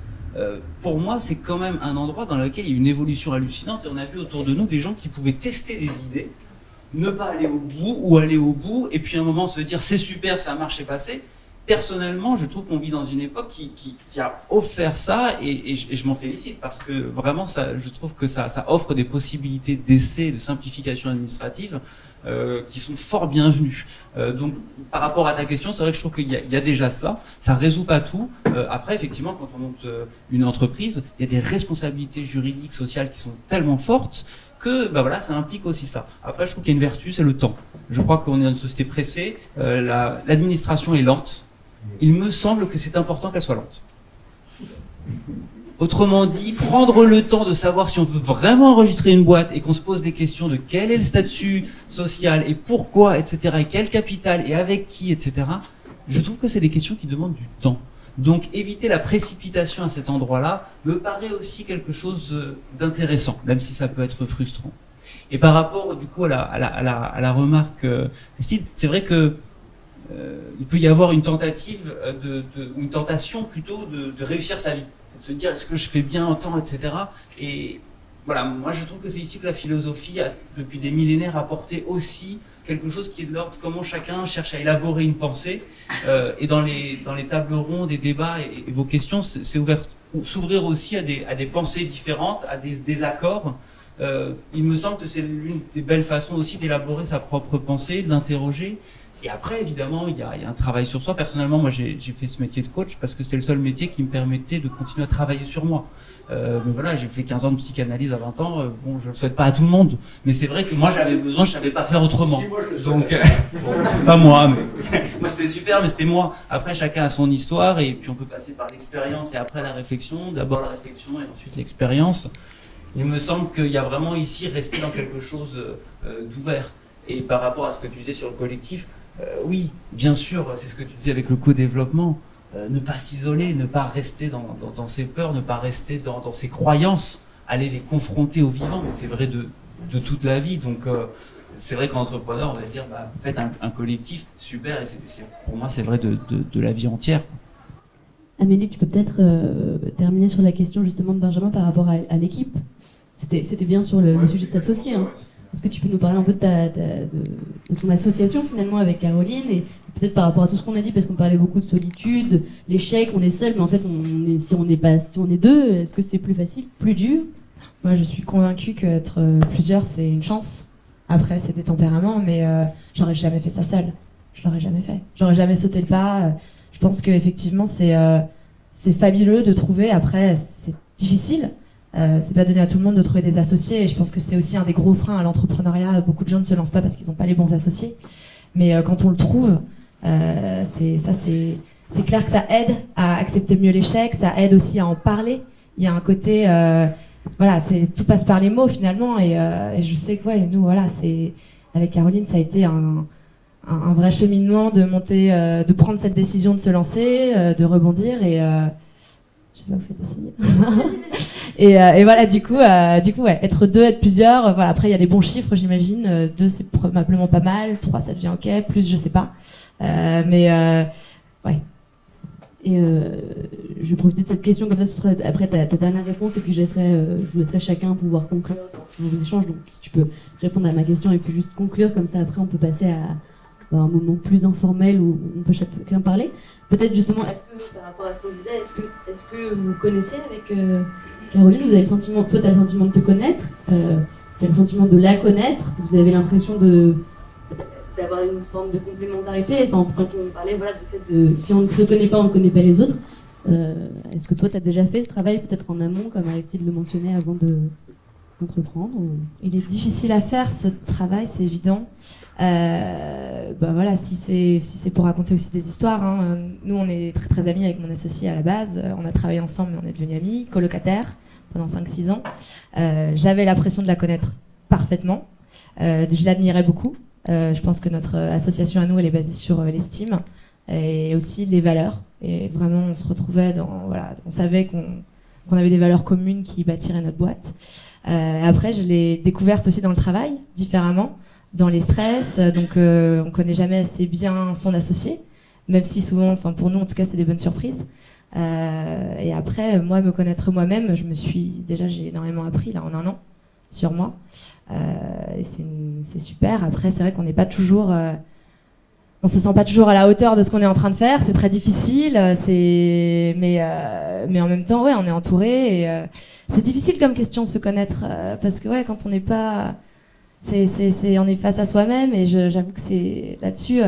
Pour moi, c'est quand même un endroit dans lequel il y a une évolution hallucinante et on a vu autour de nous des gens qui pouvaient tester des idées, ne pas aller au bout ou aller au bout et puis à un moment se dire c'est super, ça marche, c'est passé. Personnellement, je trouve qu'on vit dans une époque qui a offert ça et je m'en félicite parce que vraiment, je trouve que ça offre des possibilités d'essai, de simplification administrative qui sont fort bienvenues. Donc, par rapport à ta question, c'est vrai que je trouve qu'il y a déjà ça résout pas tout. Après, effectivement, quand on monte une entreprise, il y a des responsabilités juridiques, sociales qui sont tellement fortes que bah voilà, ça implique aussi ça. Après, je trouve qu'il y a une vertu, c'est le temps. Je crois qu'on est dans une société pressée, l'administration est lente. Il me semble que c'est important qu'elle soit lente. Autrement dit, prendre le temps de savoir si on veut vraiment enregistrer une boîte et qu'on se pose des questions de quel est le statut social et pourquoi, etc., et quel capital et avec qui, etc., je trouve que c'est des questions qui demandent du temps. Donc éviter la précipitation à cet endroit-là me paraît aussi quelque chose d'intéressant, même si ça peut être frustrant. Et par rapport du coup à la remarque, Christine, c'est vrai que il peut y avoir une tentative ou une tentation plutôt de réussir sa vie, de se dire est-ce que je fais bien en temps, etc. Et voilà, moi je trouve que c'est ici que la philosophie a depuis des millénaires apporté aussi quelque chose qui est de l'ordre comment chacun cherche à élaborer une pensée. Et dans les tables rondes, des débats et vos questions, c'est s'ouvrir aussi à des pensées différentes, à des désaccords. Il me semble que c'est l'une des belles façons aussi d'élaborer sa propre pensée, de l'interroger. Et après, évidemment, il y a un travail sur soi. Personnellement, moi, j'ai fait ce métier de coach parce que c'était le seul métier qui me permettait de continuer à travailler sur moi. Mais voilà, j'ai fait 15 ans de psychanalyse à 20 ans. Bon, je le souhaite pas à tout le monde. Mais c'est vrai que moi, j'avais besoin, je savais pas faire autrement. Si, moi, donc, bon, pas moi, mais moi, c'était super, mais c'était moi. Après, chacun a son histoire et puis on peut passer par l'expérience et après la réflexion. D'abord la réflexion et ensuite l'expérience. Il me semble qu'il y a vraiment ici rester dans quelque chose d'ouvert. Et par rapport à ce que tu disais sur le collectif, oui, bien sûr, c'est ce que tu disais avec le co-développement. Ne pas s'isoler, ne pas rester dans ses peurs, ne pas rester dans ses croyances, aller les confronter au vivant, mais c'est vrai de toute la vie. Donc c'est vrai qu'en entrepreneur, on va dire, bah, faites un collectif, super, et pour moi c'est vrai de la vie entière. Amélie, tu peux peut-être terminer sur la question justement de Benjamin par rapport à l'équipe. C'était bien sur le sujet de s'associer. Hein. Est-ce que tu peux nous parler un peu de ton association finalement avec Caroline et peut-être par rapport à tout ce qu'on a dit, parce qu'on parlait beaucoup de solitude, l'échec, on est seul, mais en fait si on est deux, est-ce que c'est plus facile, plus dur? Moi je suis convaincue qu'être plusieurs c'est une chance. Après c'est des tempéraments, mais j'aurais jamais fait ça seule. Je l'aurais jamais fait. J'aurais jamais sauté le pas. Je pense qu'effectivement c'est fabuleux de trouver. Après c'est difficile. C'est pas donné à tout le monde de trouver des associés et je pense que c'est aussi un des gros freins à l'entrepreneuriat. Beaucoup de gens ne se lancent pas parce qu'ils n'ont pas les bons associés, mais quand on le trouve, c'est clair que ça aide à accepter mieux l'échec, ça aide aussi à en parler. Il y a un côté voilà, tout passe par les mots finalement et je sais que ouais, nous voilà, avec Caroline ça a été un vrai cheminement de monter, de prendre cette décision de se lancer, de rebondir et je sais pas, vous faites des signes. et voilà, du coup, ouais, être deux, être plusieurs. Voilà, après, il y a des bons chiffres, j'imagine. 2, c'est probablement pas mal. 3, ça devient ok. Plus, je sais pas. Ouais. Et je vais profiter de cette question, comme ça, ce sera après ta dernière réponse, et puis je vous laisserai chacun pouvoir conclure dans vos échanges. Donc, si tu peux répondre à ma question et puis juste conclure, comme ça, après, on peut passer à un moment plus informel où on peut chacun parler. Peut-être justement, est-ce que par rapport à ce qu'on disait, est-ce que vous connaissez avec Caroline, vous avez le sentiment, toi tu as le sentiment de te connaître, tu as le sentiment de la connaître, vous avez l'impression d'avoir une forme de complémentarité, quand on parlait voilà, du fait de si on ne se connaît pas, on ne connaît pas les autres. Est-ce que toi tu as déjà fait ce travail peut-être en amont, comme Aristide le mentionnait avant de entreprendre Il est difficile à faire ce travail, c'est évident. Voilà, si c'est pour raconter aussi des histoires, hein. Nous on est très très amis avec mon associé à la base, on a travaillé ensemble mais on est devenus amis, colocataires pendant 5-6 ans. J'avais l'impression de la connaître parfaitement, je l'admirais beaucoup. Je pense que notre association à nous elle est basée sur l'estime et aussi les valeurs. Et vraiment on se retrouvait on savait qu'on avait des valeurs communes qui bâtiraient notre boîte. Après, je l'ai découverte aussi dans le travail, différemment, dans les stress. Donc, on connaît jamais assez bien son associé, même si souvent, enfin pour nous en tout cas, c'est des bonnes surprises. Et après, moi, me connaître moi-même, j'ai énormément appris là en 1 an sur moi. Et c'est super. Après, c'est vrai qu'on n'est pas toujours, on se sent pas toujours à la hauteur de ce qu'on est en train de faire. C'est très difficile. Mais en même temps, ouais, on est entouré. Et, c'est difficile comme question de se connaître parce que ouais, quand on n'est pas, on est face à soi-même. Et j'avoue que c'est là-dessus.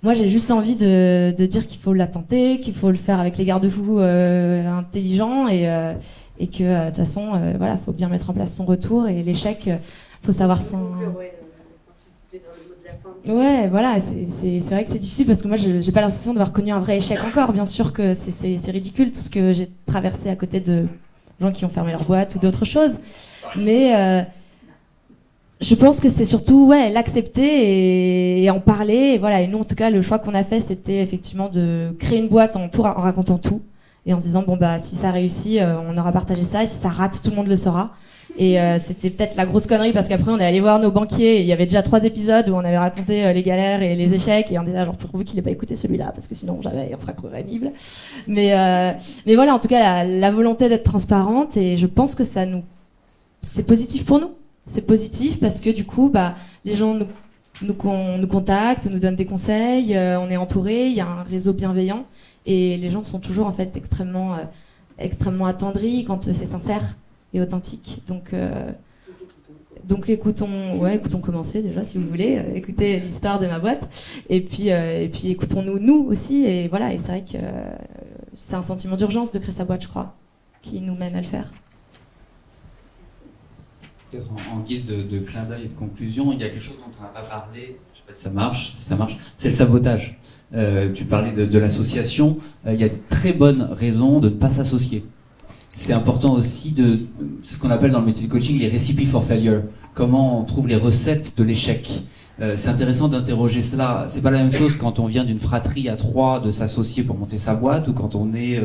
Moi, j'ai juste envie de dire qu'il faut la tenter, qu'il faut le faire avec les garde-fous intelligents et que de toute façon, voilà, faut bien mettre en place son retour et l'échec, faut savoir s'en. Ouais, voilà, c'est vrai que c'est difficile parce que moi, j'ai pas l'impression d'avoir connu un vrai échec encore. Bien sûr que c'est ridicule tout ce que j'ai traversé à côté de gens qui ont fermé leur boîte ou d'autres choses. Mais je pense que c'est surtout l'accepter et en parler. Et voilà. Et nous, en tout cas, le choix qu'on a fait, c'était effectivement de créer une boîte en racontant tout et en se disant bon bah si ça réussit, on aura partagé ça. Et si ça rate, tout le monde le saura. Et c'était peut-être la grosse connerie parce qu'après on est allé voir nos banquiers et il y avait déjà 3 épisodes où on avait raconté les galères et les échecs et on était là genre pourvu qu'il ait pas écouté celui-là parce que sinon jamais on sera crédible. Mais voilà, en tout cas la volonté d'être transparente et je pense que c'est positif pour nous. C'est positif parce que du coup les gens nous contactent, nous donnent des conseils, on est entouré, il y a un réseau bienveillant et les gens sont toujours en fait extrêmement attendris quand c'est sincère et authentique. Donc écoutons commencer déjà si vous voulez, écoutez l'histoire de ma boîte et puis écoutons-nous nous aussi et voilà. Et c'est vrai que c'est un sentiment d'urgence de créer sa boîte, je crois, qui nous mène à le faire. Peut-être en guise de clin d'œil et de conclusion, il y a quelque chose dont on n'a pas parlé, je ne sais pas si ça marche, c'est le sabotage. Tu parlais de l'association, il y a de très bonnes raisons de ne pas s'associer. C'est important aussi c'est ce qu'on appelle dans le métier de coaching les recipes for failure. Comment on trouve les recettes de l'échec. C'est intéressant d'interroger cela. C'est pas la même chose quand on vient d'une fratrie à 3 de s'associer pour monter sa boîte ou quand on est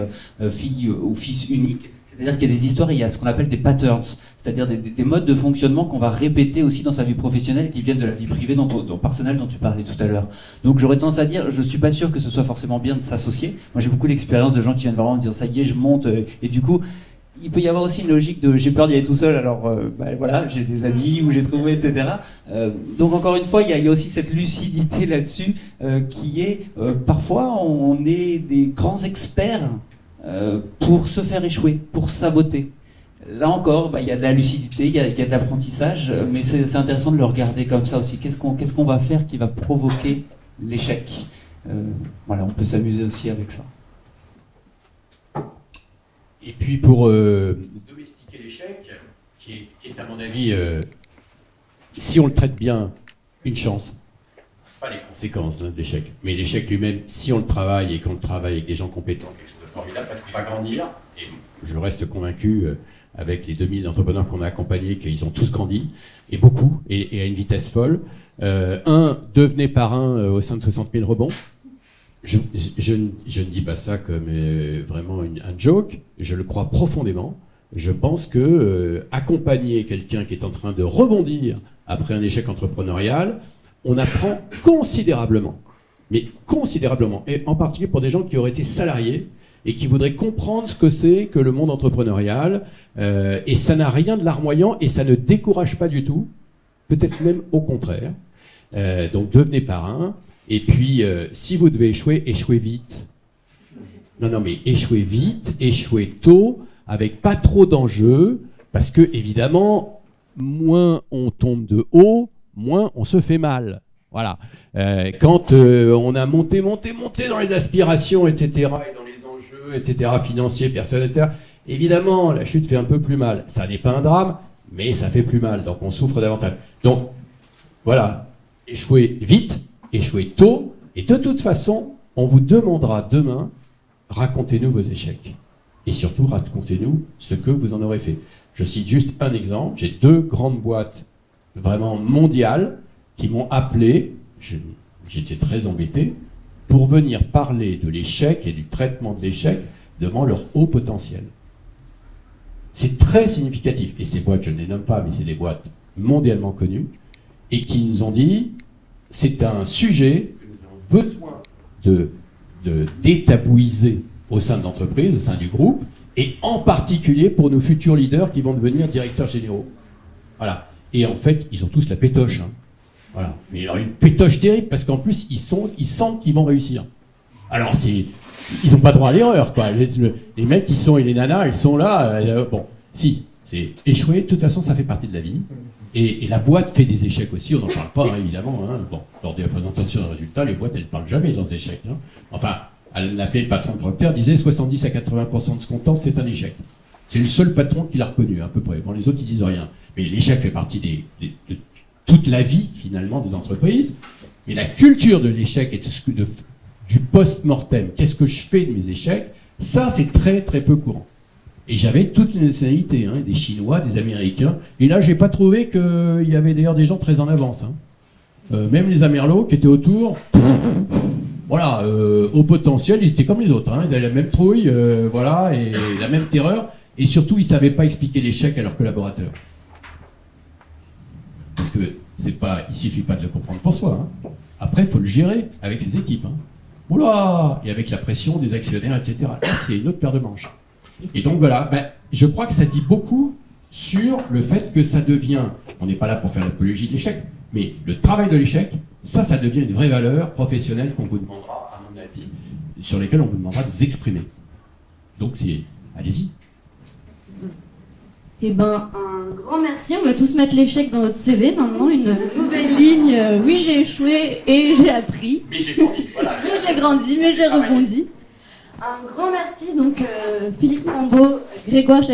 fille ou fils unique. C'est-à-dire qu'il y a des histoires et il y a ce qu'on appelle des patterns, c'est-à-dire des modes de fonctionnement qu'on va répéter aussi dans sa vie professionnelle et qui viennent de la vie privée, personnelle dont tu parlais tout à l'heure. Donc j'aurais tendance à dire, je suis pas sûr que ce soit forcément bien de s'associer. Moi j'ai beaucoup d'expérience de gens qui viennent vraiment me dire ça y est, je monte, et du coup il peut y avoir aussi une logique de j'ai peur d'y aller tout seul, alors voilà, j'ai des amis où j'ai trouvé, etc. Donc encore une fois, il y a aussi cette lucidité là-dessus qui est parfois on est des grands experts pour se faire échouer, pour saboter. Là encore, il y a de la lucidité, il y a de l'apprentissage, mais c'est intéressant de le regarder comme ça aussi. Qu'est-ce qu'on va faire qui va provoquer l'échec? Voilà, on peut s'amuser aussi avec ça. Et puis pour domestiquer l'échec, qui est à mon avis, si on le traite bien, une chance. Pas les conséquences de l'échec, mais l'échec lui-même, si on le travaille et qu'on le travaille avec des gens compétents, quelque chose de formidable, parce qu'il va grandir. Et je reste convaincu, avec les 2000 entrepreneurs qu'on a accompagnés, qu'ils ont tous grandi, et beaucoup, et à une vitesse folle. Devenez parrain au sein de 60 000 rebonds. Je ne dis pas ça comme vraiment un joke, je le crois profondément. Je pense que accompagner quelqu'un qui est en train de rebondir après un échec entrepreneurial, on apprend considérablement, mais considérablement, et en particulier pour des gens qui auraient été salariés et qui voudraient comprendre ce que c'est que le monde entrepreneurial, et ça n'a rien de larmoyant et ça ne décourage pas du tout, peut-être même au contraire. Donc devenez parrain. Et puis, si vous devez échouer, échouez vite. Non, mais échouez vite, échouez tôt, avec pas trop d'enjeux, parce que, évidemment, moins on tombe de haut, moins on se fait mal. Voilà. Quand on a monté dans les aspirations, etc., et dans les enjeux, etc., financiers, personnels, etc., évidemment, la chute fait un peu plus mal. Ça n'est pas un drame, mais ça fait plus mal, donc on souffre davantage. Donc, voilà, échouez vite, échouez tôt, et de toute façon, on vous demandera demain, racontez-nous vos échecs. Et surtout, racontez-nous ce que vous en aurez fait. Je cite juste un exemple, j'ai 2 grandes boîtes vraiment mondiales qui m'ont appelé, j'étais très embêté, pour venir parler de l'échec et du traitement de l'échec devant leur haut potentiel. C'est très significatif. Et ces boîtes, je ne les nomme pas, mais c'est des boîtes mondialement connues, et qui nous ont dit, c'est un sujet que nous avons besoin détabouiser au sein de l'entreprise, au sein du groupe, et en particulier pour nos futurs leaders qui vont devenir directeurs généraux. Voilà. Et en fait, ils ont tous la pétoche. Hein. Voilà. Mais alors une pétoche terrible, parce qu'en plus, ils sentent qu'ils vont réussir. Alors, ils n'ont pas droit à l'erreur, quoi. Les mecs, et les nanas, elles sont là. Bon, si, c'est échouer. De toute façon, ça fait partie de la vie. Et la boîte fait des échecs aussi. On n'en parle pas, hein, évidemment. Hein. Bon, lors de la présentation de résultats, les boîtes, elles ne parlent jamais de leurs échecs. Hein. Enfin, elle l'a fait, le patron de Procter disait 70 à 80% de ce qu'on tente, c'est un échec. C'est le seul patron qui l'a reconnu, à peu près. Bon, les autres, ils disent rien. Mais l'échec fait partie de toute la vie, finalement, des entreprises. Et la culture de l'échec et du post-mortem, qu'est-ce que je fais de mes échecs, ça, c'est très, très peu courant. Et j'avais toutes les nationalités, hein, des Chinois, des Américains. Et là, j'ai pas trouvé qu'il y avait d'ailleurs des gens très en avance. Hein. Même les Amerlots qui étaient autour, voilà, au potentiel, ils étaient comme les autres. Hein. Ils avaient la même trouille, voilà, et la même terreur. Et surtout, ils ne savaient pas expliquer l'échec à leurs collaborateurs. Parce que il ne suffit pas de le comprendre pour soi. Hein. Après, il faut le gérer avec ses équipes. Hein. Oula, et avec la pression des actionnaires, etc. Là, c'est une autre paire de manches. Et donc voilà, je crois que ça dit beaucoup sur le fait que ça devient, on n'est pas là pour faire l'apologie de l'échec, mais le travail de l'échec, ça devient une vraie valeur professionnelle qu'on vous demandera, à mon avis, sur lesquelles on vous demandera de vous exprimer. Donc allez-y. Eh ben, un grand merci. On va tous mettre l'échec dans notre CV. Maintenant, une nouvelle ligne. Oui, j'ai échoué et j'ai appris. Mais j'ai grandi, voilà. Mais j'ai grandi, mais j'ai rebondi. Un grand merci, donc, Philippe Rambaud, Grégoire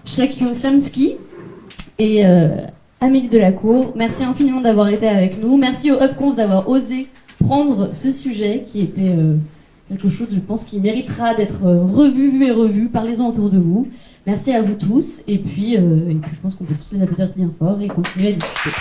Chakiosianski et Amélie Delacour. Merci infiniment d'avoir été avec nous. Merci au HubConf d'avoir osé prendre ce sujet qui était quelque chose, je pense, qui méritera d'être revu et revu. Parlez-en autour de vous. Merci à vous tous. Et puis je pense qu'on peut tous les applaudir bien fort et continuer à discuter.